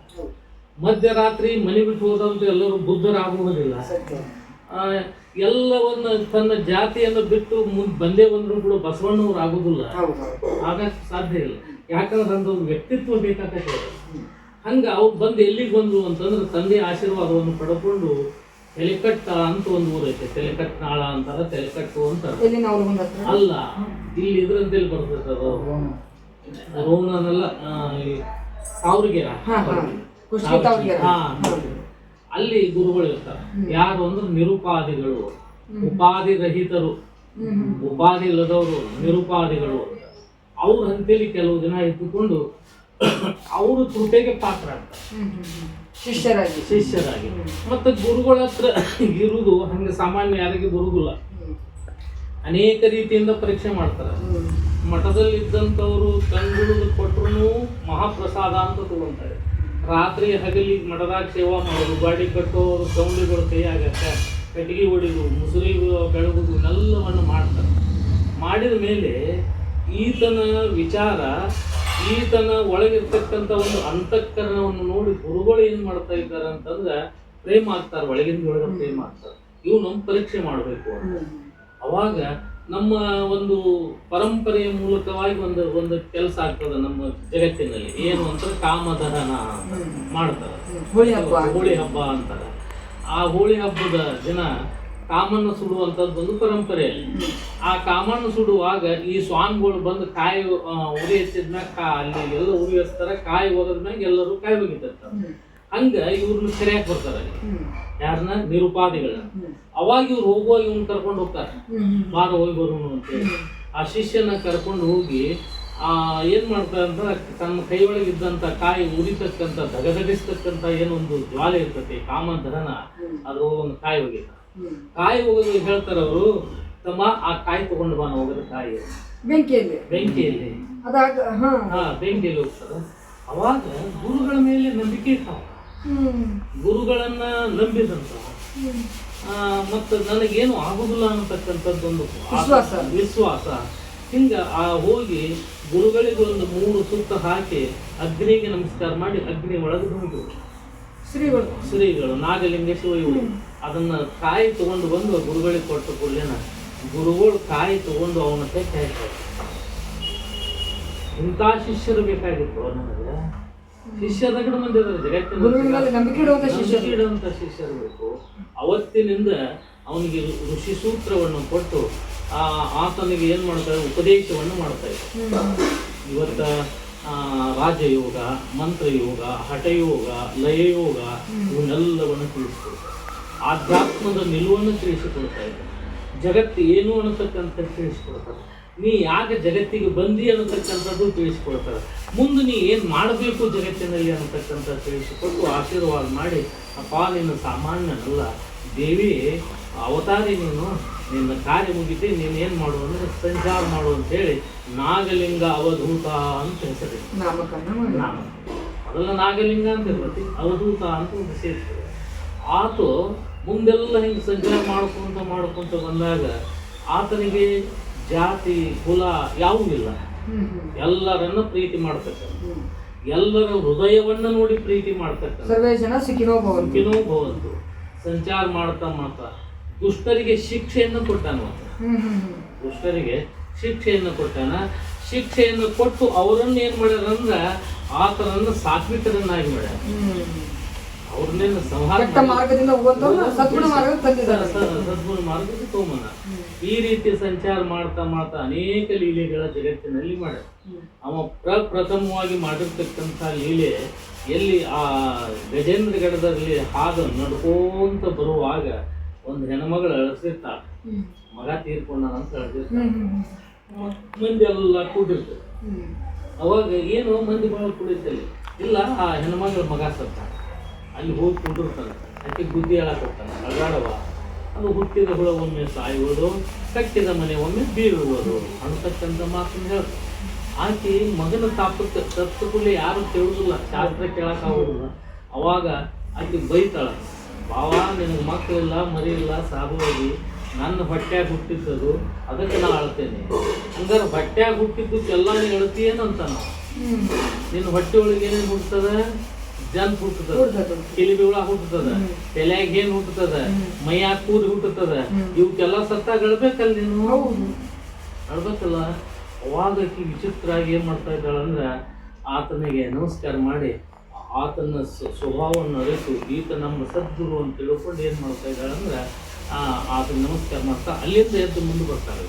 ಮಧ್ಯರಾತ್ರಿ ಮನೆ ಬಿಟ್ಟು ಹೋದವ್ರು ಎಲ್ಲರೂ ಬುದ್ಧರಾಗುವುದಿಲ್ಲ. ಎಲ್ಲವನ್ನ ತನ್ನ ಜಾತಿಯನ್ನು ಬಿಟ್ಟು ಮುಂದೆ ಬಂದೇ ಬಂದ್ರು ಕೂಡ ಬಸವಣ್ಣವ್ರು ಆಗೋದಿಲ್ಲ, ಆಗಕ್ಕೆ ಸಾಧ್ಯ ಇಲ್ಲ. ಯಾಕಂದ್ರೆ ಅಂದೊಂದು ವ್ಯಕ್ತಿತ್ವ ಬೇಕಾಗತ್ತೆ. ಹಂಗ ಅವ್ರು ಬಂದು ಎಲ್ಲಿಗೆ ಬಂದ್ರು ಅಂತಂದ್ರೆ ತಂದೆ ಆಶೀರ್ವಾದವನ್ನು ಪಡ್ಕೊಂಡು ತೆಲಿಕಟ್ಟ ಅಂತ ಒಂದು ಊರು ಐತೆ, ತೆಲಿಕಟ್ನಾಳ ಅಂತಾರ, ತೆಲಿಕಟ್ಟು ಅಂತಾರ. ಎಲ್ಲಿ ನವಲಗುಂದ ಹತ್ರ? ಅಲ್ಲ, ಇಲ್ಲಿ ಇದ್ರಂತೇಳಿ ಬರ್ತದೆ ಅದು ರೋಮನಲ್ಲ, ತಾವ್ರಿಗೆರ. ಕುಷ್ಟಗಿ ತಾವ್ರಿಗೆರ. ಅಲ್ಲಿ ಗುರುಗಳು ಇರ್ತಾರೆ. ಯಾರು ಅಂದ್ರೆ ನಿರುಪಾದಿಗಳು, ಉಪಾಧಿ ರಹಿತರು, ಉಪಾಧಿ ಇಲ್ಲದವರು ನಿರುಪಾದಿಗಳು. ಅವ್ರ ಅಂತೇಳಿ ಕೆಲವು ದಿನ ಇಟ್ಟುಕೊಂಡು ಅವರು ಕೃಪೆಗೆ ಪಾತ್ರ ಆಗ್ತಾರೆ ಶಿಷ್ಯರಾಗಿ. ಮತ್ತೆ ಗುರುಗಳ ಹತ್ರ ಇರುವುದು ಹಂಗೆ ಸಾಮಾನ್ಯ ಯಾರಿಗೆ ಬರುವುದಿಲ್ಲ, ಅನೇಕ ರೀತಿಯಿಂದ ಪರೀಕ್ಷೆ ಮಾಡ್ತಾರೆ. ಮಠದಲ್ಲಿ ಇದ್ದಂಥವ್ರು ತಂಗುಳಿದು ಕೊಟ್ಟರು ಮಹಾಪ್ರಸಾದ ಅಂತ ತಗೊಂತಾರೆ. ರಾತ್ರಿ ಹಗಲಿ ಮಠದಾಗ ಸೇವಾ ಮಾಡೋದು, ಗಾಡಿ ಕಟ್ಟೋರು, ಸೌಂಡಿಗಳು ಕೈಯಾಗತ್ತೆ, ಕಟ್ಟಿಗೆ ಹೊಡಿದು, ಮುಸುರಿ ಬೆಳಗುದು ಎಲ್ಲವನ್ನು ಮಾಡ್ತಾರೆ. ಮಾಡಿದ ಮೇಲೆ ಈತನ ವಿಚಾರ, ಈತನ ಒಳಗಿರ್ತಕ್ಕಂಥ ಒಂದು ಅಂತಃಕರಣವನ್ನು ನೋಡಿ ಗುರುಗಳು ಏನು ಮಾಡ್ತಾ ಇದ್ದಾರೆ ಅಂತಂದ್ರೆ ಪ್ರೇಮ ಆಗ್ತಾರೆ, ಒಳಗಿಂದ ಒಳಗೆ ಪ್ರೇಮ ಆಗ್ತಾರೆ. ಇವು ನಮ್ಮ ಪರೀಕ್ಷೆ ಮಾಡಬೇಕು ಅಂತ. ಅವಾಗ ನಮ್ಮ ಒಂದು ಪರಂಪರೆಯ ಮೂಲಕವಾಗಿ ಒಂದು ಕೆಲಸ ಆಗ್ತದೆ ನಮ್ಮ ಜಗತ್ತಿನಲ್ಲಿ. ಏನು ಅಂತ ಕಾಮದಹನ ಮಾಡ್ತಾರೆ, ಹೋಳಿ ಹಬ್ಬ ಅಂತಾರೆ. ಆ ಹೋಳಿ ಹಬ್ಬದ ದಿನ ಕಾಮನ್ನು ಸುಡುವಂಥದ್ದು ಒಂದು ಪರಂಪರೆಯಲ್ಲಿ. ಆ ಕಾಮನ್ನು ಸುಡುವಾಗ ಈ ಸ್ವಾಮಿಗಳು ಬಂದು ಕಾಯಿ ಉರಿ ಹಚ್ಚಿದ್ಮ್ಯಾಗ ಅಲ್ಲಿ ಎಲ್ಲ ಉರಿ ಹಚ್ತಾರೆ, ಕಾಯಿ ಹೋಗದ್ಮ್ಯಾಗ ಎಲ್ಲರೂ ಕಾಯಿ ಒಗಿತಿರ್ತಾರೆ. ಹಂಗ ಇವ್ರನ್ನ ಸರಿಯಾಗಿ ಬರ್ತಾರೆ ಅಲ್ಲಿ, ಯಾರನ್ನ ನಿರುಪಾದಿಗಳನ್ನ. ಅವಾಗ ಇವ್ರು ಹೋಗುವಾಗ ಇವ್ನ ಕರ್ಕೊಂಡು ಹೋಗ್ತಾರೆ, ಬಾರ ಹೋಗಿ ಬರೋನು ಅಂತೇಳಿ. ಆ ಶಿಷ್ಯನ ಕರ್ಕೊಂಡು ಹೋಗಿ ಏನ್ ಮಾಡ್ತಾರೆ ಅಂತ ತನ್ನ ಕೈ ಒಳಗಿದ್ದಂತ ಕಾಯಿ ಉರಿತಕ್ಕಂಥ ದಗದಗಿಸ್ತಕ್ಕಂಥ ಏನೊಂದು ಜ್ವಾಲೆ ಇರ್ತೈತಿ, ಕಾಮದಹನ, ಅದು ಒಂದು ಕಾಯಿ ಒಗಿತಾರೆ. ಕಾಯಿ ಹೋಗೋದು ಹೇಳ್ತಾರ ಅವರು, ತಮ್ಮ ಆ ಕಾಯಿ ತಗೊಂಡು ಬಾನ ಹೋಗೋದು ಕಾಯಿ ಬೆಂಕಿಯಲ್ಲಿ ಬೆಂಕಿಯಲ್ಲಿ ಹೋಗ್ತಾರ. ಅವಾಗ ಗುರುಗಳ ಮೇಲೆ ನಂಬಿಕೆ ಇರ್ತಾವ, ಗುರುಗಳನ್ನ ನಂಬಿದಂತ ಮತ್ತು ನನಗೇನು ಆಗುದಿಲ್ಲ ಅನ್ನತಕ್ಕಂಥದ್ದೊಂದು ವಿಶ್ವಾಸ. ಹಿಂಗ ಹೋಗಿ ಗುರುಗಳಿಗೆ ಒಂದು 3 ಸುತ್ತ ಹಾಕಿ ಅಗ್ನಿಗೆ ನಮಸ್ಕಾರ ಮಾಡಿ ಅಗ್ನಿ ಒಳಗೆ ಧುಮುಕಿದ್ರು ಶ್ರೀಗಳು ನಾಗಲಿಂಗೇಶ್ವರ ಇವರು. ಅದನ್ನ ಕಾಯಿ ತಗೊಂಡು ಬಂದು ಗುರುಗಳಿಗೆ ಕೊಟ್ಟ ಕೂಡಲೇನ ಗುರುಗಳು ಕಾಯಿ ತಗೊಂಡು ಅವನ ತೆಕ್ಕೆ ಹಾಕ್ತಾರೆ. ಇಂಥ ಶಿಷ್ಯರು ಬೇಕಾಗಿತ್ತು ನನಗೆ. ಶಿಷ್ಯರ ಕಡೆ ಮಂದಿ ಜಗತ್ತಿನ ಇಡುವಂತ ಶಿಷ್ಯರು ಬೇಕು. ಅವತ್ತಿನಿಂದ ಅವನಿಗೆ ಋಷಿ ಸೂತ್ರವನ್ನು ಕೊಟ್ಟು ಆತನಿಗೆ ಏನ್ ಮಾಡ್ತಾರೆ, ಉಪದೇಶವನ್ನು ಮಾಡ್ತಾ ಇದ್ದಾರೆ. ಇವತ್ತ ರಾಜಯೋಗ, ಮಂತ್ರಯೋಗ, ಹಠಯೋಗ, ಲಯಯೋಗ ಇವನ್ನೆಲ್ಲವನ್ನು ತಿಳಿಸ್ಕೊಡ್ತಾರೆ. ಆಧ್ಯಾತ್ಮದ ನಿಲುವನ್ನು ತಿಳಿಸಿಕೊಡ್ತಾ ಇದ್ದಾರೆ. ಜಗತ್ತು ಏನು ಅನ್ನತಕ್ಕಂಥ ತಿಳಿಸ್ಕೊಡ್ತಾರೆ. ನೀ ಯಾಕೆ ಜಗತ್ತಿಗೆ ಬಂದಿ ಅನ್ನತಕ್ಕಂಥದ್ದು ತಿಳಿಸ್ಕೊಡ್ತಾರೆ. ಮುಂದೆ ನೀ ಏನು ಮಾಡಬೇಕು ಜಗತ್ತಿನಲ್ಲಿ ಅನ್ನತಕ್ಕಂಥ ತಿಳಿಸಿಕೊಟ್ಟು ಆಶೀರ್ವಾದ ಮಾಡಿ, ಅಪ್ಪ ನಿನ್ನ ಸಾಮಾನ್ಯನಲ್ಲ, ದೇವಿ ಅವತಾರಿ ನೀನು, ನಿನ್ನ ಕಾರ್ಯ ಮುಗಿತಿ, ನೀನು ಏನು ಮಾಡು ಅಂದರೆ ಸಂಚಾರ ಮಾಡು ಅಂತೇಳಿ ನಾಗಲಿಂಗ ಅವಧೂತ ಅಂತ ಹೆಸರಿದೆ. ನಾಮ ಅದೆಲ್ಲ ನಾಗಲಿಂಗ ಅಂತ ಇರ್ತೈತಿ, ಅವಧೂತ ಅಂತ ಒಂದು ಸೇರ್ತದೆ. ಆತು ಮುಂದೆಲ್ಲ ಹಿಂಗೆ ಸಂಚಾರ ಮಾಡ್ಕೊಂತ ಬಂದಾಗ ಆತನಿಗೆ ಜಾತಿ ಕುಲ ಯಾವುದೂ ಇಲ್ಲ, ಎಲ್ಲರನ್ನ ಪ್ರೀತಿ ಮಾಡ್ತಕ್ಕಂಥ, ಎಲ್ಲರ ಹೃದಯವನ್ನ ನೋಡಿ ಪ್ರೀತಿ ಮಾಡ್ತಕ್ಕಂಥ, ಸರ್ವೇ ಜನ ಸುಖಿನೋ ಭವಂತು. ಸಂಚಾರ ಮಾಡ್ತಾ ದುಷ್ಟರಿಗೆ ಶಿಕ್ಷೆಯನ್ನು ಕೊಟ್ಟಾನ. ದುಷ್ಟರಿಗೆ ಶಿಕ್ಷೆಯನ್ನು ಕೊಟ್ಟಾನ. ಶಿಕ್ಷೆಯನ್ನು ಕೊಟ್ಟು ಅವರನ್ನು ಏನ್ ಮಾಡ್ಯಾರಂದ್ರ ಆತನನ್ನು ಸಾತ್ವಿಕರನ್ನಾಗಿ ಮಾಡ್ಯಾರ. ಅವ್ರನ್ನೇನು ಸಂಹಾರ ಸದ್ಗುಣ ಮಾರ್ಗಕ್ಕೆ ತಗೊಂಬಂದ. ಈ ರೀತಿ ಸಂಚಾರ ಮಾಡ್ತಾ ಅನೇಕ ಲೀಲೆಗಳ ಜಗತ್ತಿನಲ್ಲಿ ಮಾಡ್ಯಾರ. ಅವ ಪ್ರಪ್ರಥಮವಾಗಿ ಮಾಡಿರ್ತಕ್ಕಂಥ ಲೀಲೆ ಎಲ್ಲಿ ಆ ಗಜೇಂದ್ರಗಢದಲ್ಲಿ ಹಾದು ನಡ್ಕೊಂತ ಬರುವಾಗ ಒಂದು ಹೆಣ್ಮಗಳು ಅಳಿಸಿರ್ತಾಳ, ಮಗ ತೀರ್ಕೊಂಡ ಅಂತ ಅಳಿಸಿರ್ತಾಳ. ಮಂದಿ ಎಲ್ಲ ಕೂಡಿರ್ತದೆ. ಅವಾಗ ಏನು ಮಂದಿ ಭಾಳ ಕುಡಿತಲ್ಲಿ ಇಲ್ಲ, ಆ ಹೆಣ್ಮಗಳ ಮಗ ಸತ್ತಾಳ. ಅಲ್ಲಿ ಹೋಗಿ ಕುಂಡಿರ್ತಾನೆ, ಆಕೆ ಬುದ್ಧಿ ಹೇಳಕತ್ತಾನೆ, ಅಗಾಡವ ಅದು ಹುಟ್ಟಿದ ಹುಳ ಒಮ್ಮೆ ಸಾಯುವುದು, ಕಟ್ಟಿದ ಮನೆ ಒಮ್ಮೆ ಬೀಳುವುದು ಅನ್ನತಕ್ಕಂಥ ಮಾತನ್ನು ಹೇಳ್ತಾರೆ. ಆಕೆ ಮಗನ ತಾಪಕ್ಕೆ ಸತ್ತು ಕೂಡಲೇ ಯಾರು ಕೇಳುವುದಿಲ್ಲ, ಶಾಸ್ತ್ರ ಕೇಳಕ್ಕಾಗೋದಿಲ್ಲ. ಅವಾಗ ಆಕೆ ಬೈತಾಳ, ಬಾವ ನಿನಗೆ ಮಕ್ಕಳಿಲ್ಲ ಮರಿ ಇಲ್ಲ, ಸಾಧುವಾಗಿ ನನ್ನ ಹೊಟ್ಟ್ಯಾಗ ಹುಟ್ಟಿದ್ದದು, ಅದಕ್ಕೆ ನಾ ಅಳ್ತೇನೆ. ಹಂಗಾರೆ ಹೊಟ್ಟ್ಯಾಗ ಹುಟ್ಟಿದ್ದಕ್ಕೆಲ್ಲ ನೀನು ಅಳ್ತೀಯೇನಂತ ನಾವು. ನಿನ್ನ ಹೊಟ್ಟೆ ಒಳಗೆ ಏನೇನು ಹುಟ್ಟುತ್ತದ, ಜಂತ್ ಹುಟ್ಟುತ್ತದೆ, ಕಿಲಿಬಿ ಹುಳ ಹುಟ್ಟುತ್ತದ, ತಲೆಯಾಗ ಏನ್ ಹುಟ್ಟುತ್ತದ, ಮೈಯಾಗ ಕೂರಿ ಹುಟ್ಟುತ್ತದ, ಇವಕ್ಕೆಲ್ಲ ಸತ್ತಾಗ ಅಳ್ಬೇಕಲ್ಲ ನೀನು, ಅಳ್ಬೇಕಲ್ಲ. ಅವಾಗ ವಿಚಿತ್ರ ಆಗಿ ಏನ್ ಮಾಡ್ತಾ ಇದ್ದಾಳಂದ್ರ ಆತನಿಗೆ ನಮಸ್ಕಾರ ಮಾಡಿ ಆತನ ಸ್ವಭಾವವನ್ನು ಅರಿತು ಈತ ನಮ್ಮ ಸದ್ಗುರು ಅಂತ ತಿಳ್ಕೊಂಡು ಏನು ಮಾಡ್ತಾ ಇದ್ದಾಳೆ ಅಂದ್ರೆ ಆತನ ನಮಸ್ಕಾರ ಮಾಡ್ತಾ ಅಲ್ಲಿಂದ ಎದ್ದು ಮುಂದೆ ಬರ್ತಾಳೆ.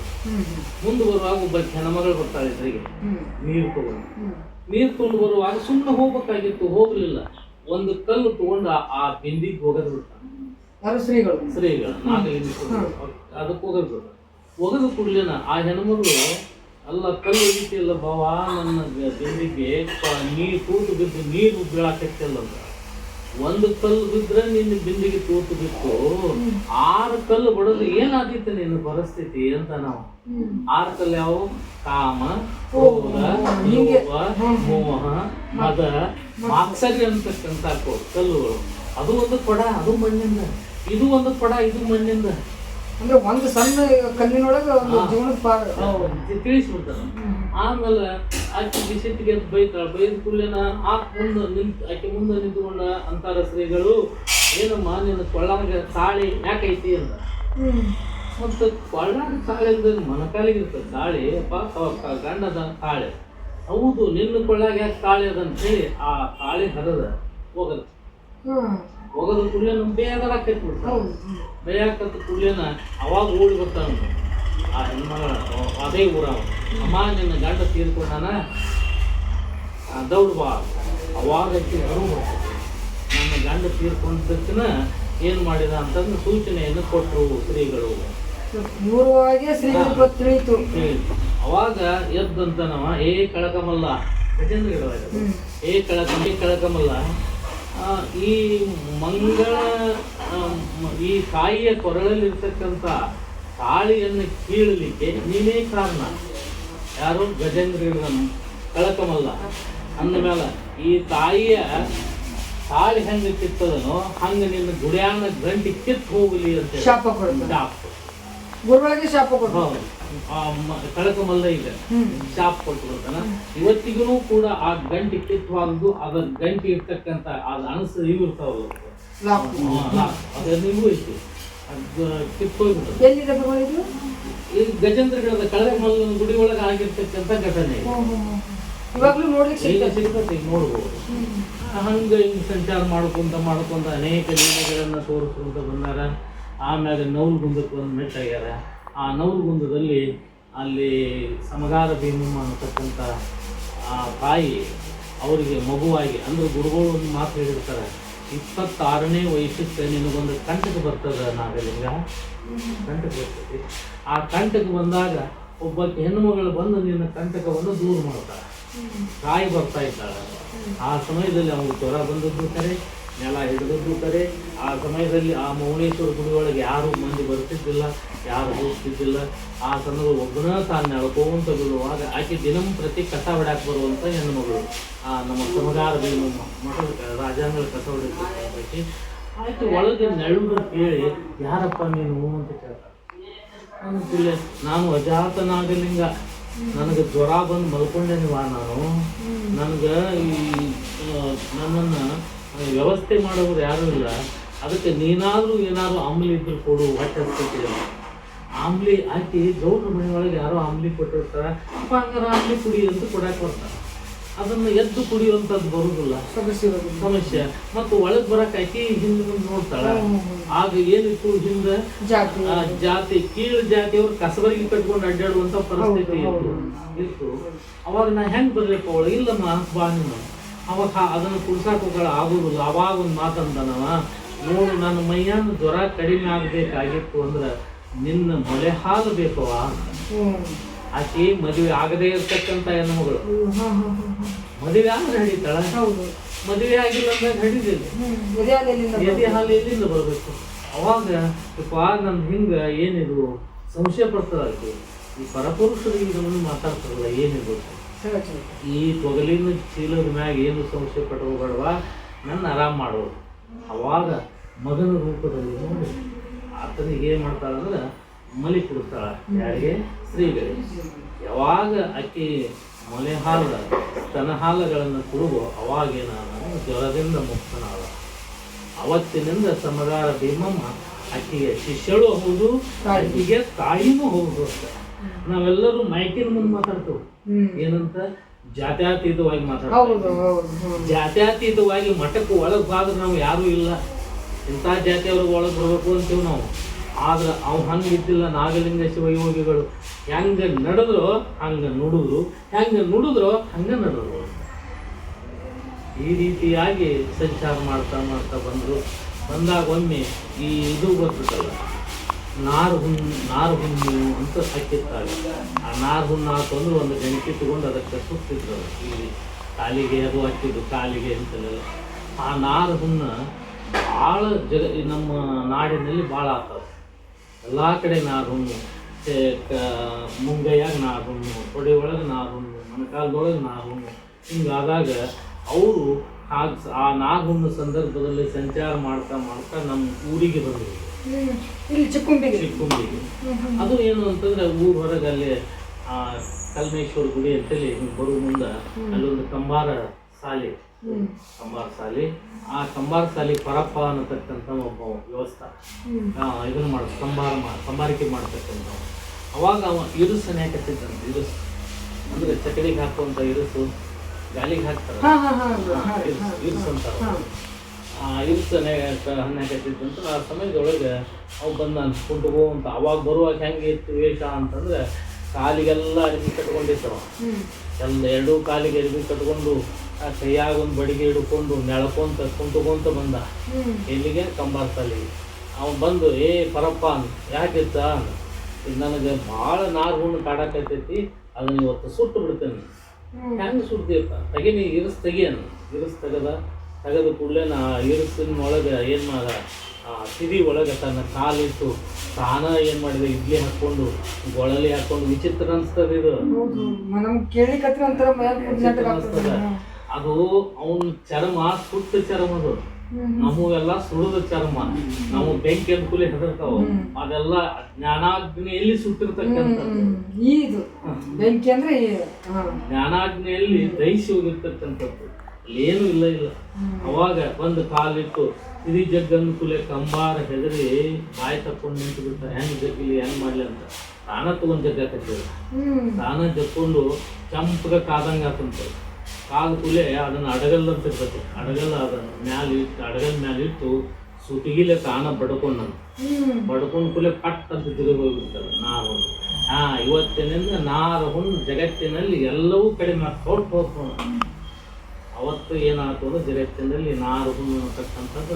ಮುಂದೆ ಬರುವಾಗ ಒಬ್ಬ ಹೆಣ್ಮಗಳು ಬರ್ತಾಳೆ ಎದುರಿಗೆ ನೀರು ತಗೊಂಡು ಬರುವಾಗ ಸುಮ್ಮನೆ ಹೋಗ್ಬೇಕಾಗಿತ್ತು, ಹೋಗ್ಲಿಲ್ಲ. ಒಂದು ಕಲ್ಲು ತಗೊಂಡು ಆ ಬಿಂದಿಗೆ ಹೋಗದ್ ಬಿಡ್ತಾನೆ ಶ್ರೀಗಳು ನಾಗಲಿಂಗ ಅದಕ್ಕೆ ಹೋಗದ್ ಬಿಡ್ತಾನೆ. ಒಗದ ಕೂಡ್ಲೇನ ಆ ಹೆಣ್ಮಗಳು ಅಲ್ಲ ಕಲ್ಲು ಒಗಿತಿಲ್ಲ ಬಾವ, ನನ್ನ ಬಿಂದಿಗೆ ನೀರು ತೂತು ಬಿದ್ದು ನೀರು ಬೀಳಾಕತ್ತಿಲ್ಲ ಅಂತ. ಒಂದು ಕಲ್ಲು ಬಿದ್ರೆ ನಿನ್ನ ಬಿಂದಿಗೆ ತೂತು ಬಿತ್ತು, 6 ಕಲ್ಲು ಬಡೋದು ಏನಾದಿತ್ತು ನಿನ್ನ ಪರಿಸ್ಥಿತಿ ಅಂತ ನಾವು. 6 ಕಲ್ಲು ಯಾವ? ಕಾಮ, ಕ್ರೋಧ, ಲೋಭ, ಮೋಹ, ಮದ, ಮಾತ್ಸರ್ಯ ಅಂತಕ್ಕಂಥ ಕಲ್ಲುಗಳು. ಅದು ಒಂದು ಕೊಡ, ಅದು ಮಣ್ಣಿಂದ. ಇದು ಒಂದು ಕೊಡ, ಇದು ಮಣ್ಣಿಂದ. ಅಂದ್ರೆ ಒಂದು ಸಣ್ಣ ಕಲ್ಲಿನೊಳಗೆ ಒಂದು ಜೀವನದ ತಿಳಿಸ್ಬಿಡ್ತಾನ. ಆಮೇಲೆ ಆಕೆ ಸಿಟ್ಟಿಗೆ ಬೈತಾಳ. ಬೈದ ಕೂಡಲೇನ ಆಕೆ ಮುಂದೆ ನಿಂತ್ಕೊಂಡ ಅಂತಾರ ಶ್ರೀಗಳು, ಏನಮ್ಮ ನಿನ್ನ ಕೊಳ್ಳಾಗ ತಾಳಿ ಯಾಕೈತಿ ಅಂತ. ಮತ್ತು ಕೊಳ್ಳಾಗ ತಾಳಿ ಅಂದ್ರೆ ಮೊಣಕಾಲಿಗೆ ಇರ್ತದೆ ತಾಳಿ, ಗಂಡದ ತಾಳಿ. ಹೌದು, ನಿನ್ನ ಕೊಳ್ಳಾಗ ಯಾಕೆ ತಾಳಿ ಅದಂತ ಹೇಳಿ ಆ ತಾಳಿ ಹರದ ಹೋಗದ ಕೂಡಲೇನ ಬೇಯದಾಕೈತಿ ಬಿಡ್ತಾವ. ಬೇಯಾಕತ್ತ ಕೂಡಲೇನ ಅವಾಗ ಓಡಿ ಬರ್ತಾನ ಆ ಹೆಣ್ಮಗಳ. ಅದೇ ಊರ ಅಮ್ಮ ನಿನ್ನ ಗಂಡ ತೀರ್ಕೊಂಡಾನ, ದೌಡ್ ಬಾ. ಅವಾಗ ಹೊರಗೆ ಬರ್ತದೆ. ನನ್ನ ಗಂಡ ತೀರ್ಕೊಂಡ ತಕ್ಷಣ ಏನು ಮಾಡಿದ ಅಂತಂದ್ರೆ ಸೂಚನೆಯನ್ನು ಕೊಟ್ಟರು ಶ್ರೀಗಳು. ತಿಳಿತು. ಅವಾಗ ಎದ್ದಂತ ನಾವ ಕಳಕಮಲ್ಲ ಗಜೇಂದ್ರ ಕಳಕಮಲ್ಲ ಈ ಮಂಗಳ ಈ ತಾಯಿಯ ಕೊರಳಲ್ಲಿರ್ತಕ್ಕಂಥ ತಾಳಿಯನ್ನು ಕೀಳಲಿಕ್ಕೆ ನೀನೇ ಕಾರಣ. ಯಾರು? ಗಜೇಂದ್ರ ಕಳಕಮಲ್ಲ ಅಂದ ಮೇಲೆ ಈ ತಾಯಿಯ ತಾಳಿ ಹೆಂಗೆ ಕಿತ್ತದನೋ ಹಂಗೆ ನಿನ್ನ ಗುಡಿಯಾನ ಗಂಟಿ ಕಿತ್ತು ಹೋಗಲಿ ಅಂತ ಶಾಪ ಗುರುಗಳಿಗೆ ಶಾಪ ಕೊಡ್ತಾರೆ. ಕಳಕಮಲ್ಲ ಈಗ ಶಾಪ್ ಕೊಟ್ಬಿಡ್ತಾನ. ಇವತ್ತಿಗೂ ಕೂಡ ಆ ಗಂಟಿ ಕಿತ್ತವಾಗದು, ಅದ್ರ ಗಂಟಿ ಇರ್ತಕ್ಕಂಥ ಅದು ಅನಸ ಇವು ಇರ್ತಾವಲ್ಲ, ಅದನ್ನಿಗೂ ಐತಿ, ಅದು ಕಿತ್ತೋಗ್ಬಿಡ್ತದೆ. ಈಗ ಗಜೇಂದ್ರಗಡದ ಕಳಕಮಲ್ಲ ಗುಡಿ ಒಳಗೆ ಆಗಿರ್ತಕ್ಕಂಥ ಘಟನೆ ಇವಾಗ್ಲೂ ನೋಡ್ಲಿಕ್ಕೆ ಸಿಗ್ತದೆ, ಈಗ ನೋಡ್ಬೋದು. ಹಂಗೆ ಹಿಂಗೆ ಸಂಚಾರ ಮಾಡ್ಕೊಂತ ಅನೇಕ ಲೀಲೆಗಳನ್ನು ತೋರಿಸ್ಕೊಂತ ಬಂದಾರ. ಆಮ್ಯಾಗ ನವಲಗುಂದಕ್ಕೆ ಒಂದು ಮೆಟ್ಟಾಗ್ಯಾರ. ಆ ನವಲಗುಂದದಲ್ಲಿ ಅಲ್ಲಿ ಸಮಗಾರ ಭೀಮಮ್ಮ ಅನ್ನತಕ್ಕಂಥ ಆ ತಾಯಿ ಅವರಿಗೆ ಮಗುವಾಗಿ ಅಂದ್ರೆ ಗುರುಗಳು ಒಂದು ಮಾತು ಹೇಳಿರ್ತಾರೆ, 26ನೇ ವಯಸ್ಸಕ್ಕೆ ನಿನಗೊಂದು ಕಂಟಕ ಬರ್ತದೆ ನಾಗಲಿಂಗ, ಕಂಟಕ ಬರ್ತದೆ. ಆ ಕಂಟಕ ಬಂದಾಗ ಒಬ್ಬ ಹೆಣ್ಣುಮಗಳು ಬಂದು ನಿನ್ನ ಕಂಟಕವನ್ನು ದೂರ ಮಾಡ್ತಾಳೆ. ತಾಯಿ ಬರ್ತಾ ಇದ್ದಾಳೆ. ಆ ಸಮಯದಲ್ಲಿ ಅವ್ರಿಗೆ ಜ್ವರ ಬಂದದ್ದು ಕರೆ, ನೆಲ ಹಿಡಿದದ್ದು ಕರೆ. ಆ ಸಮಯದಲ್ಲಿ ಆ ಮೌನೇಶ್ವರ ಗುಡಿಯೊಳಗೆ ಯಾರು ಮಂದಿ ಬರ್ತಿದ್ದಿಲ್ಲ, ಯಾರು ಹೋಗ್ತಿದ್ದಿಲ್ಲ. ಆ ಸಂದರ್ಭ ಒಬ್ಬನ ತಾನು ನೆಳ್ಕೊಂತ ಬಿಡುವಾಗ ಆಕೆ ದಿನಂಪ್ರತಿ ಕಸ ಹೊಡ್ಯಾಕೆ ಬರುವಂಥ ಹೆಣ್ಣುಮಗಳು ನಮ್ಮ ಸಮಗಾರ ಮಠದ ರಾಜಾಂಗಳ ಕಸ ಹೊಡಿಕೆ ಆಕೆ ಒಳಗೆ ನೆಳುದು ಕೇಳಿ, ಯಾರಪ್ಪ ನೀನು ಅಂತ ಕೇಳ್ತಾರೆ. ನಾನು ಅಜಾತ ನಾಗಲಿಂಗ, ನನಗೆ ಜ್ವರ ಬಂದು ಮಲ್ಕೊಂಡೇನಿವ ನಾನು. ನನಗೆ ಈ ನನ್ನನ್ನು ವ್ಯವಸ್ಥೆ ಮಾಡೋರು ಯಾರೂ ಇಲ್ಲ, ಅದಕ್ಕೆ ನೀನಾದರೂ ಏನಾದರೂ ಆಮ್ಲಿ ಇದ್ರು ಕೊಡು, ಹೊಟ್ಟೆ ಹಚ್ಕೊತೀರ. ಆಮ್ಲಿ ಹಾಕಿ ಗೌಡ್ರ ಮನೆಯೊಳಗೆ ಯಾರೋ ಆಮ್ಲಿ ಕೊಟ್ಟಿರ್ತಾರೆ, ಅಪ್ಪ ಹಂಗಾರ ಆಮ್ಲಿ ಕುಡಿ ಅಂತ ಕೊಡಕ್ಕೆ ಬರ್ತಾರೆ. ಅದನ್ನು ಎದ್ದು ಕುಡಿಯುವಂಥದ್ದು ಬರುವುದಿಲ್ಲ, ಸಮಸ್ಯೆ. ಮತ್ತು ಒಳಗೆ ಬರಕ್ಕೆ ಆಕಿ ಹಿಂದೆ ಮುಂದೆ ನೋಡ್ತಾಳೆ. ಆಗ ಏನಿತ್ತು ಹಿಂದೆ ಜಾತಿ ಕೀಳು ಜಾತಿಯವ್ರು ಕಸಬರಿಗೆ ಕಟ್ಕೊಂಡು ಅಡ್ಡಾಡುವಂಥ ಪರಿಸ್ಥಿತಿ ಇತ್ತು. ಅವಾಗ ನಾ ಹೆಂಗೆ ಬರ್ಲಿಪ್ಪ ಒಳಗೆ? ಇಲ್ಲಮ್ಮ ಬಾ ನಿಮ್ಮ. ಅವಾಗ ಅದನ್ನು ಕುಡ್ಸಾಕ ಹೋಗಳ ಆಗೋದಿಲ್ಲ. ಅವಾಗ ಒಂದು ಮಾತಂದನವ, ನೋಡು ನನ್ನ ಮೈಯನ್ನ ಜ್ವರ ಕಡಿಮೆ ಆಗಬೇಕಾಗಿತ್ತು ಅಂದ್ರೆ ನಿನ್ನ ಮೊಲೆ ಹಾಲು ಬೇಕವ. ಆಕೆ ಮದುವೆ ಆಗದೇ ಇರ್ತಕ್ಕಂಥ ಹೆಣ್ಣುಮಗಳು, ಮದುವೆ ಆದ್ರೆ ಹಿಡಿತಾಳ, ಮದುವೆ ಆಗಿಲ್ಲ ಅಂದ್ರೆ ಹಿಡಿದಿಲ್ಲ, ಎದೆ ಹಾಲು ಎಲ್ಲಿಂದ ಬರಬೇಕು? ಅವಾಗ ನನ್ನ ಹಿಂಗೆ ಏನಿದು ಸಂಶಯ ಪಡ್ತದಾಕಿ. ಈ ಪರಪುರುಷರಿಗೆ ಇದನ್ನು ಮಾತಾಡ್ತಾರಲ್ಲ, ಏನಿದು ಈ ತೊಗಲಿನ ಚೀಲದ ಮ್ಯಾಗ ಏನು ಸಂಶಯ ಪಟ್ಟೋಗಬೇಡವಾ, ನನ್ನ ಆರಾಮ್ ಮಾಡೋದು. ಅವಾಗ ಮಗನ ರೂಪದಲ್ಲಿ ನೋಡಿ ಆತನಿಗೆ ಏನು ಮಾಡ್ತಾಳಂದ್ರೆ ಮಲಿ ಕುಡಿಸ್ತಾಳ. ಯಾರಿಗೆ? ಶ್ರೀಗಳಿಗೆ. ಯಾವಾಗ ಆಕೆ ಮೊಲೆ ಹಾಲು ಸ್ತನ ಹಾಲುಗಳನ್ನು ಕುಡಿದು ಅವಾಗೇನ ಜ್ವರದಿಂದ ಮುಕ್ತನಾದ. ಅವತ್ತಿನಿಂದ ಸಮಗಾರ ಭೀಮಮ್ಮ ಆಕೆಗೆ ಶಿಷ್ಯಳು ಹೌದು, ಆಕೆಗೆ ತಾಯಿನೂ ಹೌದು ಅಂತ. ನಾವೆಲ್ಲರೂ ಮೈಕಿನ ಮುಂದೆ ಮಾತಾಡ್ತೇವೆ ಏನಂತ, ಜಾತ್ಯಾತೀತವಾಗಿ ಹೌದು ಮಾತಾಡ್ತಾರೆ. ಹೌದು. ಜಾತ್ಯಾತೀತವಾಗಿ ಮಠಕ್ಕೆ ಒಳಗೆ ಹೋದ್ರೆ ನಾವು ಯಾರೂ ಇಲ್ಲ, ಇಂಥ ಜಾತಿಯವ್ರಿಗೆ ಒಳಗೆ ಬರಬೇಕು ಅಂತೀವಿ ನಾವು. ಆದ್ರೆ ಅವು ಹಂಗೆ ಇದ್ದಿಲ್ಲ. ನಾಗಲಿಂಗ ಶಿವಯೋಗಿಗಳು ಹೆಂಗೆ ನಡೆದ್ರು ಹಂಗೆ ನುಡಿದ್ರು, ಹೆಂಗೆ ನುಡಿದ್ರು ಹಂಗೆ ನಡೆದ್ರು. ಈ ರೀತಿಯಾಗಿ ಸಂಚಾರ ಮಾಡ್ತಾ ಮಾಡ್ತಾ ಬಂದಾಗ ಒಮ್ಮೆ ಈ ಇದು ಗೊತ್ತಿತ್ತಲ್ಲ, ನಾರು ಹುಣ್ಣು ಅಂತ ಹಾಕಿರ್ತಾರೆ. ಆ ನಾರು ಹುಣ್ಣು ಹಾಕು ಅಂದ್ರೆ ಒಂದು ಗಣಕಿ ತಗೊಂಡು ಅದಕ್ಕೆ ಸುತ್ತಿದ್ರು. ಈ ಕಾಲಿಗೆ ಅದು ಹಾಕಿದ್ದು ಕಾಲಿಗೆ ಅಂತಲ್ಲ. ಆ ನಾರು ಹುಣ್ಣು ಭಾಳ ನಮ್ಮ ನಾಡಿನಲ್ಲಿ ಭಾಳ ಆಗ್ತದೆ. ಎಲ್ಲ ಕಡೆ ನಾರು ಹುಣ್ಣು, ಮುಂಗೈಯಾಗ ನಾರು ಹುಣ್ಣು, ತೊಡೆ ಒಳಗೆ ನಾರು ಹುಣ್ಣು, ಮೊಣಕಾಲದೊಳಗೆ ನಾರು ಹುಣ್ಣು. ಹಿಂಗಾದಾಗ ಅವರು ಆ ನಾರು ಹುಣ್ಣು ಸಂದರ್ಭದಲ್ಲಿ ಸಂಚಾರ ಮಾಡ್ತಾ ಮಾಡ್ತಾ ನಮ್ಮ ಊರಿಗೆ ಬಂದರು. ಇಲ್ಲಿ ಚಿಕ್ಕುಂಬಿಗೆ. ಅದು ಏನು ಅಂತಂದ್ರೆ ಊರ ಹೊರಗೆ ಅಲ್ಲಿ ಕಲ್ಮೇಶ್ವರ ಗುಡಿ ಅಂತೇಳಿ ಬರುವ ಮುಂದೆ ಅಲ್ಲೊಂದು ಕಂಬಾರ ಶಾಲೆ. ಆ ಕಂಬಾರ ಶಾಲೆ ಪರಪ್ಪ ಅನ್ನತಕ್ಕಂಥ ಒಬ್ಬ ವ್ಯವಸ್ಥೆ ಇದನ್ನು ಕಂಬಾರಿಕೆ ಮಾಡ್ತಕ್ಕಂಥ. ಅವಾಗ ಅವ ಇರುಸು ಹಾಕತ್ತಿದ್ದಂತ. ಇರುಸು ಅಂದ್ರೆ ಚಕಡಿಗೆ ಹಾಕುವಂಥ ಇರುಸು, ಗಾಲಿಗೆ ಹಾಕ್ತಾರೆ ಇರುಸು ಅಂತಾರೆ. ಇರುಸನೆ ಹಣ್ಣು ಹಾಕತ್ತಿದ್ದಂತ. ಆ ಸಮಯದೊಳಗೆ ಅವು ಬಂದು ಅನ್ಸ್ಕೊಂಡು ಅಂತ. ಅವಾಗ ಬರುವಾಗ ಹೆಂಗೆ ಇತ್ತು ವೇಷ ಅಂತಂದ್ರೆ ಕಾಲಿಗೆಲ್ಲ ಅರಿವಿ ಕಟ್ಕೊಂಡಿರ್ತಾವ. ಎರಡೂ ಕಾಲಿಗೆ ಅರಿವಿ ಕಟ್ಕೊಂಡು ಆ ಕೈಯಾಗ ಒಂದು ಬಡಿಗೆ ಹಿಡ್ಕೊಂಡು ನೆಳ್ಕೊಂತ ಕುಂತ್ಕೊಂತ ಬಂದ ಎಲ್ಲಿಗೆ ಕಂಬಾರ ಶಾಲೆಗೆ. ಅವ್ನು ಬಂದು ಪರಪ್ಪ ಯಾಕಿತ್ತ ಇದು ನನಗೆ ಭಾಳ ನಾರು ಹುಣ್ಣು ಕಾಡಾಕತ್ತೈತಿ, ಅದನ್ನ ಇವತ್ತು ಸುಟ್ಟು ಬಿಡ್ತೇನೆ. ಹೆಂಗೆ ಸುಡ್ತೀಯಪ್ಪ? ತೆಗೀನಿ ಇರಿಸ್ ತೆಗಿಯನು. ಇರಿಸ್ ತೆಗೆದ ಕೂಡಲೇ ನಾ ಇರಿಸಿನೊಳಗೆ ಏನು ಮಾಡ ಸಿರಿ ಒಳಗೆ ತನ್ನ ಕಾಲಿಟ್ಟು ತಾನ ಏನು ಮಾಡಿದೆ ಇಡ್ಲಿ ಹಾಕ್ಕೊಂಡು ಗೊಳಲಿ ಹಾಕ್ಕೊಂಡು. ವಿಚಿತ್ರ ಅನಿಸ್ತದೆ ಇದು. ಅನಿಸ್ತದೆ ಅದು. ಅವನ ಚರ್ಮ ಸುಟ್ಟ ಚರ್ಮ ಅದು. ನಮಗೆಲ್ಲ ಸುಳಿದ ಚರ್ಮ. ನಾವು ಬೆಂಕಿ ಅನುಕೂಲ ಹೆದರ್ತಾವ. ಅದೆಲ್ಲ ಜ್ಞಾನಾಗ್ನಿಯಲ್ಲಿ ಸುಟ್ಟಿರ್ತಕ್ಕಂಥದ್ದು. ಬೆಂಕಿ ಅಂದ್ರೆ ಜ್ಞಾನಾಗ್ನಿಯಲ್ಲಿ ದಹಿಸಿ ಹೋಗಿರ್ತಕ್ಕಂಥದ್ದು. ಅಲ್ಲೇನು ಇಲ್ಲ. ಅವಾಗ ಒಂದು ಕಾಲಿಟ್ಟು ಇಡೀ ಜಗ್ಗನ್ನು ಕುಲೆ ಕಂಬಾರ ಹೆದರಿ ಬಾಯಿ ತಕ್ಕೊಂಡು ನಿಂತು ಬಿಡ್ತಾರೆ. ಹೆಂಗೆ ಜಗ್ಗಿಲಿ ಹೆಂಗೆ ಮಾಡಲಿ ಅಂತ ತಾನ ತಗೊಂಡು ಜಗ್ಗಾಕತ್ತಿಲ್ಲ. ತಾನ ಜಕ್ಕೊಂಡು ಚಂಪಗ ಕಾದಂಗೆ ಆತಂತ. ಕಾದ ಕೂಲೆ ಅದನ್ನು ಅಡಗಲ್ ಅಂತ ಇರ್ತದೆ. ಅಡಗಲ್ ಅದನ್ನು ಅಡಗಲ್ ಮ್ಯಾಲೆ ಇಟ್ಟು ಸುಟಿಗಿಲೆ ತಾನ ಬಡ್ಕೊಂಡು ಕೂಲೆ ಪಟ್ ಅಂತ ತಿರುಗಿ ಹೋಗ್ಬಿಡ್ತಾರೆ ನಾರು ಹುಣ್ಣು. ಇವತ್ತಿನಿಂದ ನಾರು ಹುಣ್ಣು ಜಗತ್ತಿನಲ್ಲಿ ಎಲ್ಲವೂ ಕಡಿಮೆ ಹೋಗ್ಬೋದು. ಅವತ್ತು ಏನಾಯ್ತು ಅಂದ್ರೆ ಜಗತ್ತಿನಲ್ಲಿ ನಾರು ಹುಣ್ಣು ಅನ್ನತಕ್ಕಂಥದ್ದು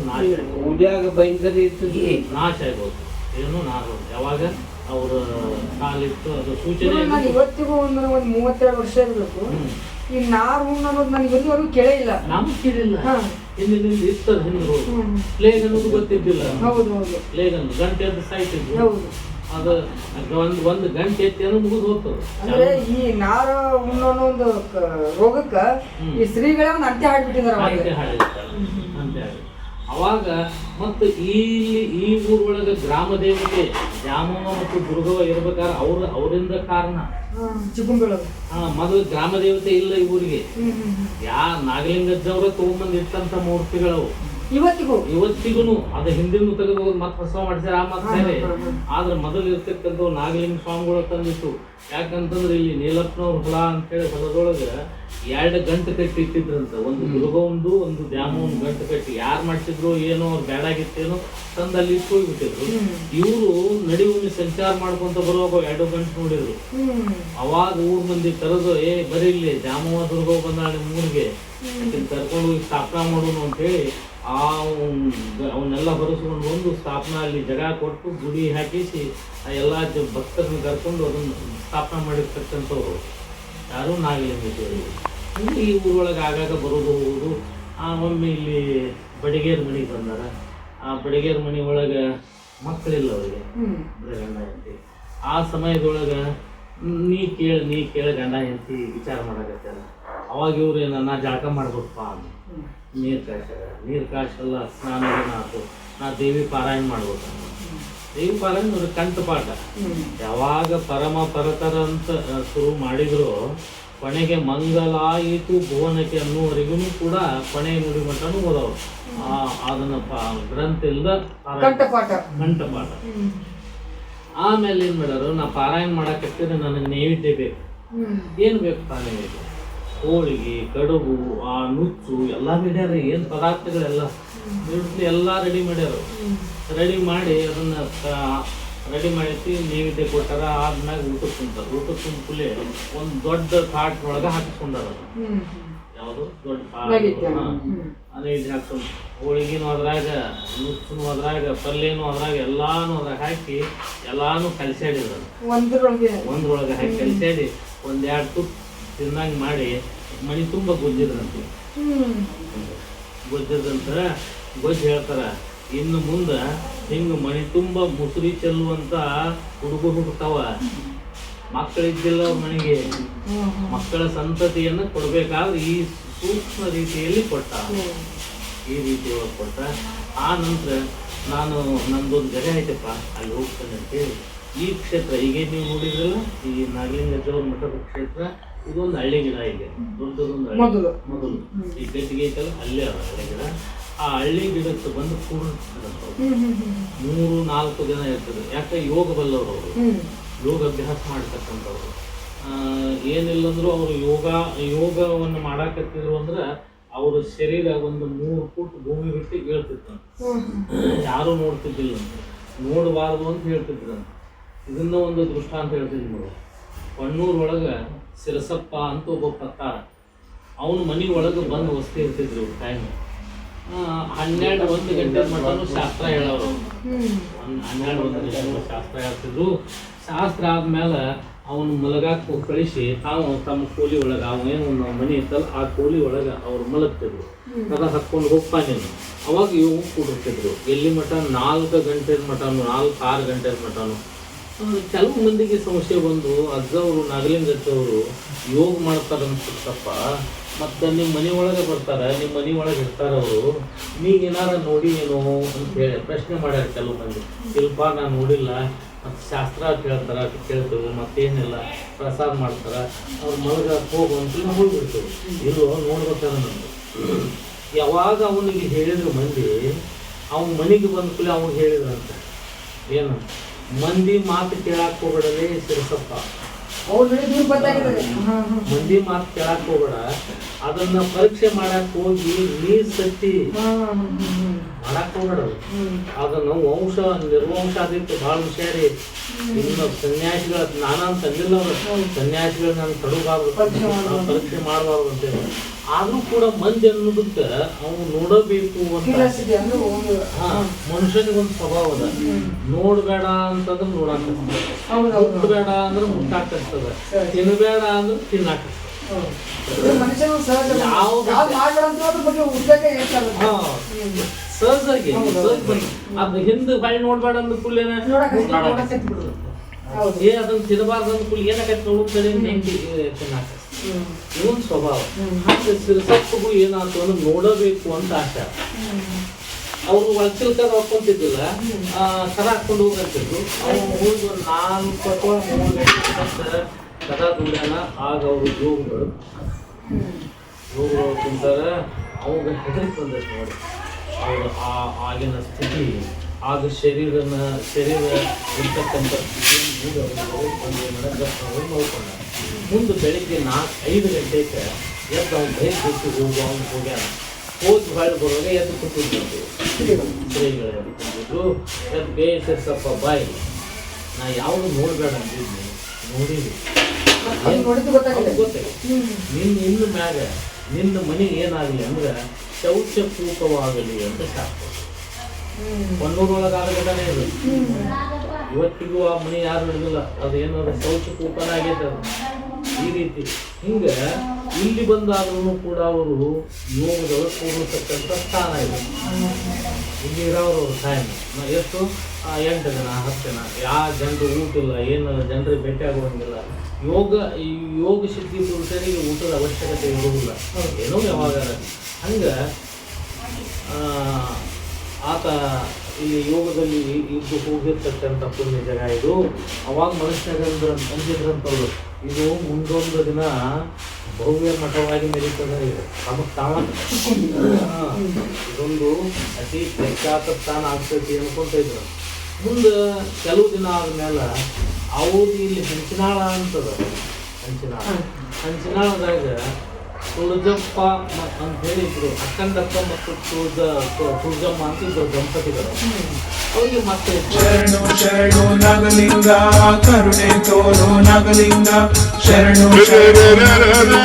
ನಾಶ ಆಗ್ಬೋದು. ಏನು ನಾರು ಹುಣ್ಣು ಯಾವಾಗ ಅವ್ರ ಕಾಲಿಟ್ಟು ಅದು ಸೂಚನೆ. ಇವತ್ತಿಗೂ ಒಂದು 32 ವರ್ಷ ಇರಬೇಕು. ಈ ನಾರು ಹುಣ್ಣು ಅನ್ನೋದು ನನಗೆ ಇಲ್ಲಿವರೆಗೂ ಕೇಳೇ ಇಲ್ಲ. ನಮ್ಗೆ ಕೇಳಿಲ್ಲ. ಹಿಂದಿನಿಂದ ಇರ್ತದೆ. ಹಿಂದೆ ಪ್ಲೇಗ್ ಅನ್ನೋದು ಗೊತ್ತಿದ್ದಿಲ್ಲ. ಪ್ಲೇಗ್ ಅನ್ನೋದು ಗಂಟೆ ಅಂತ ಸಾಯ್ತಿದ್ರು. ಅದು ಒಂದು ಗಂಟೆ ಎತ್ತಿ ಅನ್ನೋ ಮುಗಿದು ಹೋಗ್ತದೆ. ಅಂದ್ರೆ ಈ ನಾರ ಹುಣ್ಣು ಅನ್ನೋ ಒಂದು ರೋಗಕ್ಕ ಈ ಶ್ರೀಗಳೇ ಒಂದು ಅಂತ್ಯ ಹಾಡ್ಬಿಟ್ಟಿದ್ದಾರೆ. ಅವಾಗ ಮತ್ತು ಈ ಊರೊಳಗೆ ಗ್ರಾಮ ದೇವತೆ ದ್ಯಾಮವ್ವ ಮತ್ತು ದುರ್ಗವ್ವ ಇರ್ಬೇಕಾದ್ರೆ ಅವರಿಂದ ಕಾರಣ ಮೊದಲು ಗ್ರಾಮ ದೇವತೆ ಇಲ್ಲ ಈ ಊರಿಗೆ. ನಾಗಲಿಂಗಜ್ಜವ್ರ ತಗೊಂಬಂದು ಇಟ್ಟಂತ ಮೂರ್ತಿಗಳವು ಇವತ್ತಿಗೂ ಅದು ಹಿಂದಿನ ತೆಗೆದು ಮತ್ತೆ ಹೊಸ ಮಾಡಿಸ್ಯಾರ. ಆ ಮತ್ತೆ ಆದ್ರೆ ಮೊದಲು ಇರ್ತಕ್ಕಂಥ ನಾಗಲಿಂಗ ಸ್ವಾಮಿಗಳು ತಂದಿತ್ತು. ಯಾಕಂತಂದ್ರೆ ಇಲ್ಲಿ ನೀಲಪ್ಪನವ್ರ ಹೊಲ ಅಂತೇಳಿ ಹೊಲದೊಳಗೆ 2 ಗಂಟು ಕಟ್ಟಿ ಇಟ್ಟಿದ್ರಂತ. ಒಂದು ದುರ್ಗವಂದು ಒಂದು ದ್ಯಾಮವ್ವನ ಗಂಟು ಕಟ್ಟಿ. ಯಾರು ಮಾಡ್ತಿದ್ರು ಏನೋ ಅವ್ರು ಬೇಡಾಗಿತ್ತೇನೋ ತಂದಲ್ಲಿ ಇಟ್ಟು ಹೋಗ್ಬಿಟ್ಟಿದ್ರು. ಇವರು ನಡಿವೊಮ್ಮೆ ಸಂಚಾರ ಮಾಡ್ಕೊಂತ ಬರುವಾಗ 2 ಗಂಟು ನೋಡಿದ್ರು. ಅವಾಗ ಊರ್ ಮಂದಿ ಕರೆದು ಬರೀ ಇಲ್ಲಿ ದ್ಯಾಮವ್ವ ದುರ್ಗವ್ವ ಬಂದಾಳ ಊರಿಗೆ, ಕರ್ಕೊಂಡು ಹೋಗಿ ಸ್ಥಾಪನಾ ಮಾಡೋನು ಅಂತೇಳಿ ಅವನ್ನೆಲ್ಲ ಬರೆಸ್ಕೊಂಡು ಬಂದು ಸ್ಥಾಪನಾ ಅಲ್ಲಿ ಜಾಗ ಕೊಟ್ಟು ಗುಡಿ ಹಾಕಿಸಿ ಎಲ್ಲ ಭಕ್ತರನ್ನ ಕರ್ಕೊಂಡು ಅದನ್ನು ಸ್ಥಾಪನಾ ಮಾಡಿರ್ತಕ್ಕಂಥವ್ರು ಯಾರು ನಾಗಲಿಂಗೇಶ್ವರಿ. ಈ ಊರೊಳಗೆ ಆಗಾಗ ಬರೋದು ಹೋಗೋದು. ಒಮ್ಮೆ ಇಲ್ಲಿ ಬಡಿಗೇರ್ ಮನೆಗೆ ಬಂದಾರ. ಆ ಬಡಿಗೇರ್ ಮನೆ ಒಳಗೆ ಮಕ್ಕಳಿಲ್ಲ ಅವರಿಗೆ, ಗಂಡ ಹೆಂಡತಿ. ಆ ಸಮಯದೊಳಗೆ ನೀ ಕೇಳಿ ಗಂಡ ಹೆಂಡತಿ ವಿಚಾರ ಮಾಡಕತ್ತಾರ. ಅವಾಗ ಇವ್ರು ನಾ ಜಳಕ ಮಾಡ್ಬೇಕಪ್ಪ ಅಂತ ನೀರು ಕಾಶೆಲ್ಲ ಸ್ನಾನ ಆಯ್ತು. ನಾ ದೇವಿ ಪಾರಾಯಣ ಮಾಡ್ಬೇಕು. ದೇವಿ ಪಾರಾಯಣ ನೋಡ್ರಿ ಕಂಠಪಾಠ. ಯಾವಾಗ ಪರಮ ಪರತರ ಅಂತ ಶುರು ಮಾಡಿದ್ರು ಕೊನೆಗೆ ಮಂಗಲಾಯಿತು ಭುವನಕ್ಕೆ ಅನ್ನುವರೆಗೂ ಕೂಡ ಕೊನೆ ನುಡಿ ಮಟ್ಟನೂ ಓದವ್ರು. ಅದನ್ನ ಗ್ರಂಥ ಇಲ್ದ ಕಂಠಪಾಠ. ಆಮೇಲೆ ಏನ್ ಮಾಡ್ಯಾರು, ನಾ ಪಾರಾಯಣ ಮಾಡಕತ್ತಿದ್ರೆ ನನಗೆ ನೈವೇದ್ಯ ಬೇಕು. ಏನು ಬೇಕು ನೈವೇದ್ಯ? ಹೋಳಿಗೆ ಕಡುಬು ಆ ನುಚ್ಚು ಎಲ್ಲ ಬಿಡ್ಯಾರ, ಏನು ಪದಾರ್ಥಗಳೆಲ್ಲ ಎಲ್ಲ ರೆಡಿ ಮಾಡ್ಯಾರ. ರೆಡಿ ಮಾಡಿ ಅದನ್ನ ರೆಡಿ ಮಾಡಿಸಿ ನೈವೇದ್ಯ ಕೊಟ್ಟಾರ. ಆದ್ಮ್ಯಾಗ ಊಟಕ್ಕೆ ಕುಂತಾರ. ಊಟಕ್ಕೆ ಕುಂತ ಕೂಡಲೇ ಒಂದು ದೊಡ್ಡ ತಾಟ್ನೊಳಗೆ ಹಾಕಿಸ್ಕೊಂಡಾರ. ಯಾವುದು ದೊಡ್ಡ ನೈವೇದ್ಯ ಹಾಕ್ಕೊಂಡು ಹೋಳಿಗೆನೂ ಅದ್ರಾಗ, ನುಚ್ಚು ಅದ್ರಾಗ, ಪಲ್ಯನೂ ಅದ್ರಾಗ, ಎಲ್ಲಾನು ಅದ್ರಾಗ ಹಾಕಿ ಎಲ್ಲಾನು ಕಲಸಾಡಿದ್ರು. ಒಂದ್ರೊಳಗೆ ಹಾಕಿ ಕಲಸಾಡಿ ಒಂದೆರಡು ತುತ್ತು ತಿನ್ನಂಗೆ ಮಾಡಿ ಮನೆ ತುಂಬ ಗೊಜ್ಜಿದ್ರಂತೆ. ಗೊಜ್ಜಿದ್ರಂತ ಗೊಜ್ಜು ಹೇಳ್ತಾರ, ಇನ್ನು ಮುಂದೆ ಹಿಂಗೆ ಮನೆ ತುಂಬ ಮುಸುರಿ ಚೆಲ್ಲುವಂತ ಹುಡುಗರು ಹುಡ್ತಾವ. ಮಕ್ಕಳಿದ್ದಿಲ್ಲ ಅವ್ರ ಮನೆಗೆ, ಮಕ್ಕಳ ಸಂತತಿಯನ್ನು ಕೊಡ್ಬೇಕಾದ್ರೆ ಈ ಸೂಕ್ಷ್ಮ ರೀತಿಯಲ್ಲಿ ಕೊಟ್ಟ, ಈ ರೀತಿ ಒಳಗೆ ಕೊಟ್ಟ. ಆ ನಂತರ ನಾನು ನಂದೊಂದು ಜಾಗ ಐತಪ್ಪ ಅಲ್ಲಿ ಹೋಗ್ತೇನೆ ಅಂತೇಳಿ ಈ ಕ್ಷೇತ್ರ ಈಗ ನೀವು ನೋಡಿದ್ರಲ್ಲ, ಈ ನಾಗಲಿಂಗೇಶ್ವರ ಮಠದ ಕ್ಷೇತ್ರ, ಇದೊಂದು ಹಳ್ಳಿ ಗಿಡ ಇದೆ, ದೊಡ್ಡದೊಂದು ಹಳ್ಳಿ ಮೊದಲು ಈ ಗಟ್ಟಿಗೆ ಐತಲ್ಲ ಅಲ್ಲೇ ಅದ ಹಳ್ಳಿ ಗಿಡ. ಆ ಹಳ್ಳಿ ಗಿಡಕ್ಕೆ ಬಂದು ಕೂಡಿಸ್ತಾರೆ. 3-4 ದಿನ ಇರ್ತದೆ. ಯಾಕೆ ಯೋಗ ಬಲ್ಲವರು ಅವರು, ಯೋಗ ಅಭ್ಯಾಸ ಮಾಡ್ತಕ್ಕಂಥವ್ರು. ಏನಿಲ್ಲಂದ್ರೂ ಅವರು ಯೋಗವನ್ನು ಮಾಡಾಕತ್ತಿದ್ರು ಅಂದ್ರೆ ಅವ್ರ ಶರೀರ ಒಂದು 3 ಫುಟ್ ಭೂಮಿ ಬಿಟ್ಟು ಹೇಳ್ತಿತ್ತಂತ. ಯಾರು ನೋಡ್ತಿದ್ದಿಲ್ಲ, ನೋಡಬಾರ್ದು ಅಂತ ಹೇಳ್ತಿದ್ರಂತ. ಇದನ್ನ ಒಂದು ದೃಷ್ಟಾಂತ ಹೇಳ್ತಿದ್ವಿ ನೋಡಿ. ಕೊಣ್ಣೂರೊಳಗೆ ಸಿರಸಪ್ಪ ಅಂತ ಒಬ್ಬ ಪತ್ತಾರ, ಅವನು ಮನೆ ಒಳಗೆ ಬಂದು ವಸ್ತಿ ಇರ್ತಿದ್ರು. ಟೈಮ್ 12-1 ಗಂಟೆ ಮಟನು ಶಾಸ್ತ್ರ ಹೇಳೋರು. 12-1 ಗಂಟೆ ಶಾಸ್ತ್ರ ಹೇಳ್ತಿದ್ರು. ಶಾಸ್ತ್ರ ಆದ್ಮೇಲೆ ಅವನು ಮಲಗಾಕ ಕಳಿಸಿ ತಾವು ತಮ್ಮ ಕೋಲಿ ಒಳಗೆ, ಅವನೇನು ಮನೆ ಇತ್ತಲ್ಲ ಆ ಕೋಲಿ ಒಳಗೆ ಅವ್ರು ಮಲಗ್ತಿದ್ರು. ಅದ ಹಾಕ್ಕೊಂಡು ಹೋಗ್ತಾನೇನು. ಅವಾಗ ಯೋಗ ಕೂಡಿರ್ತಿದ್ರು. ಎಲ್ಲಿ ಮಟ 4 ಗಂಟೆ ಮಟನು, 4-6 ಗಂಟೆ ಮಟನು. ಕೆಲವು ಮಂದಿಗೆ ಸಮಸ್ಯೆ ಬಂದು ಅಜ್ಜವರು ನಾಗಲಿಂಗಜ್ಜವರು ಯೋಗ ಮಾಡ್ತಾರೆ ಅನ್ಸುತ್ತಪ್ಪ. ಮತ್ತು ನಿಮ್ಮ ಮನೆ ಒಳಗೆ ಬರ್ತಾರೆ, ನಿಮ್ಮ ಮನೆ ಒಳಗೆ ಇರ್ತಾರೆ ಅವರು, ನೀಗೇನಾರ ನೋಡಿ ಏನೋ ಅಂತ ಹೇಳಿ ಪ್ರಶ್ನೆ ಮಾಡ್ಯಾರ ಕೆಲವು ಮಂದಿ. ಸ್ವಲ್ಪ ನಾನು ನೋಡಿಲ್ಲ, ಮತ್ತು ಶಾಸ್ತ್ರ ಕೇಳ್ತಾರೆ, ಕೇಳ್ತೇವೆ, ಮತ್ತೇನಿಲ್ಲ ಪ್ರಸಾದ ಮಾಡ್ತಾರೆ, ಅವ್ರು ಮಳಗ ಹೋಗು ಅಂತ ಹೋಗ್ಬಿಡ್ತೇವೆ. ಇಲ್ಲೋ ನೋಡ್ಬೇಕಾದ್ರೆ ನಮ್ದು ಯಾವಾಗ ಅವನಿಗೆ ಹೇಳಿದ್ರು ಮಂದಿ, ಅವನ ಮನೆಗೆ ಬಂದ ಕೂಡಲೇ ಅವ್ನಿಗೆ ಹೇಳಿದ್ರಂತ, ಏನು ಮಂದಿ ಮಾತು ಕೇಳಕ್ಕೆ ಹೋಗ್ಬೇಡಲೇ ಸಿರಸಪ್ಪ, ಮಂದಿ ಮಾತು ಕೇಳಕ್ಕೆ ಹೋಗ್ಬೇಡ, ಅದನ್ನ ಪರೀಕ್ಷೆ ಮಾಡಕ್ ಹೋಗಿ ನೀರ್ ಸತ್ತಿ ಮಾಡಕ್ ಹೋಗ್ಬೇಡ. ಅದನ್ನು ನಿರ್ವಂಶ ಆದಿತ್ತು ಭಾಳ ಹುಷಾರಿ. ಇನ್ನು ಸನ್ಯಾಸಿಗಳ ನಾನಂತ ತಂದಿಲ್ಲ ಅವರು, ಸನ್ಯಾಸಿಗಳು ನಾನು ತಡಬಾರ್ದು, ಪರೀಕ್ಷೆ ಮಾಡಬಾರ್ದು ಅಂತೇಳಿ. ಆದ್ರೂ ಕೂಡ ಮಂದಿ ಅನ್ನೋದಕ್ಕೆ ಅವ್ನು ನೋಡಬೇಕು ಅಂತ. ಮನುಷ್ಯನಿಗೊಂದು ಸ್ವಭಾವ ಅದ, ನೋಡ್ಬೇಡ ಅಂತಂದ್ರೆ ನೋಡಾಕ, ಮುಟ್ಬೇಡ ಅಂದ್ರೆ ಮುಟ್ಟಾಕರ್ತದ, ತಿನ್ಬೇಡ ಅಂದ್ರೆ ತಿನ್ನಾಕ. ಸಹಜಾಗಿ ಅದ್ ಹಿಂದ್ ಬಾಯಿ ನೋಡ್ಬೇಡ ಅಂದ ಕೂಲೇನ ಅದನ್ನ ತಿನ್ನಬಾರ್ದು ಅಂದ ಕೂಲಿ ಏನಾಗತ್ತೆ ನೋಡ್ತಾರೆ ತಿನ್ನಾಕ. ಇವನ್ ಸ್ವಭಾವ. ಹಾಗೆ ಸಿರಸಪ್ಪಗೂ ಏನಾಯ್ತು ಅಂದ್ರೆ ನೋಡಬೇಕು ಅಂತ ಆಸೆ. ಅವರು ಒಳಚಿಲ್ಕರ್ ಹಾಕೊಂತಿದ್ದಿಲ್ಲ, ಕರ ಹಾಕೊಂಡು ಹೋಗಂತಿದ್ರು. ಅವ್ರು ಹೋಗಿ ಒಂದು 4 ಅಥವಾ 3 ಗಂಟೆ ಕದ ದುಡ್ಯಾನ. ಆಗ ಅವರು ಯೋಗಗಳು ತಿಂತಾರೆ. ಅವಾಗ ಹೆದರಿಕೆ ಬಂದೈತೆ ನೋಡಿ ಅವರು ಆಗಿನ ಸ್ಥಿತಿ. ಆಗ ಶರೀರ ಇರ್ತಕ್ಕಂಥ ಸ್ಥಿತಿ ನೋಡ್ಕೊಂಡ. ಮುಂದೆ ಬೆಳಿಗ್ಗೆ 4-5 ಗಂಟೆಗೆ ಎದ್ದು ಅವ್ನು ಬೈಕ್ ಬಿಟ್ಟು ಹೋಗ್ಯಾನ. ಹೋಗಿ ಹೊಳ್ಳಿ ಬರುವಾಗ ಎದ್ದು ಕೂತಿದ್ರು ಶ್ರೀಗಳು, ಎದ್ದು ಕೂತಿದ್ರು. ಎದ್ದು ಬೇಸಪ್ಪ ಬಾಯಿ, ನಾ ಯಾವುದು ನೋಡ್ಬೇಡ ಅಂತಿದ್ನಿ, ನೋಡಿದ್ವಿ ಗೊತ್ತಾಗ ಇನ್ನು ಮ್ಯಾಗ ನಿನ್ನ ಮನೆಗೆ ಏನಾಗಲಿ ಅಂದ್ರೆ ಶೌಚ ಕೂಪವಾಗಲಿ ಅಂತ ಶಾಸ್ತ್ರ. ಕೊಣ್ಣೂರೊಳಗೆ ಘಟನೆ ಇದು. ಇವತ್ತಿಗೂ ಆ ಮನೆ ಯಾರು ಹಿಡಿದಿಲ್ಲ, ಅದೇನಾದ್ರು ಶೌಚ ಕೂಪನ ಆಗೈತೆ ಅದು. ಈ ರೀತಿ ಹಿಂಗೆ ಇಲ್ಲಿ ಬಂದಾದ್ರೂ ಕೂಡ ಅವರು ಯೋಗದೊಳಗೆ ಕೂಡಿರ್ತಕ್ಕಂಥ ಸ್ಥಾನ ಇದೆ. ಇಲ್ಲಿ ಇರೋರು ಟೈಮ್ ಎಷ್ಟು 8 ಜನ 10 ಜನ, ಯಾವ ಜನರು ಊಟ ಇಲ್ಲ, ಏನು ಜನರಿಗೆ ಭೇಟಿ ಆಗುವಂಗಿಲ್ಲ. ಯೋಗ ಸಿದ್ಧಿ ಪುರುಷರಿಗೆ ಊಟದ ಅವಶ್ಯಕತೆ ಇರುವುದಿಲ್ಲ, ಏನೋ ಯಾವಾಗ ಹಂಗೆ ಆತ ಇಲ್ಲಿ ಯೋಗದಲ್ಲಿ ಇದ್ದು ಹೋಗಿರ್ತಕ್ಕಂಥ ಪುಣ್ಯ ಜಾಗ ಇದು. ಅವಾಗ ಮನುಷ್ಯರಂದ್ರೆ ಅಂದಿದ್ರಂಥವ್ರು ಇದು ಮುಂದೊಂದು ದಿನ ಭವ್ಯ ಮಠವಾಗಿ ಮೆರೀತದೆ. ಇದು ಇದೊಂದು ಅತಿ ಪ್ರಖ್ಯಾತ ಸ್ಥಾನ ಆಗ್ತೈತಿ ಅನ್ಕೊಂತ ಇದ್ರು. ಮುಂದೆ ಕೆಲವು ದಿನ ಆದ್ಮೇಲೆ ಅವ್ರು ಇಲ್ಲಿ ಹಂಚಿನಾಳ ಅಂತದ. ಹಂಚಿನಾಳದಾಗ ತುಳಜಪ್ಪ ಅಂತ ಹೇಳಿದ್ರು, ಅಖಂಡಪ್ಪ ಮತ್ತು ತುಳಜಮ್ಮ ಅಂತ ಇದ್ರು ದಂಪತಿಗಳು. ಅವ್ರಿಗೆ ಮತ್ತೆ ಶರಣು ಶರಣು ನಾಗಲಿಂಗ ಕರುಣೆ ತೋರೋ ನಾಗಲಿಂಗ ಶರಣು ಶರಣು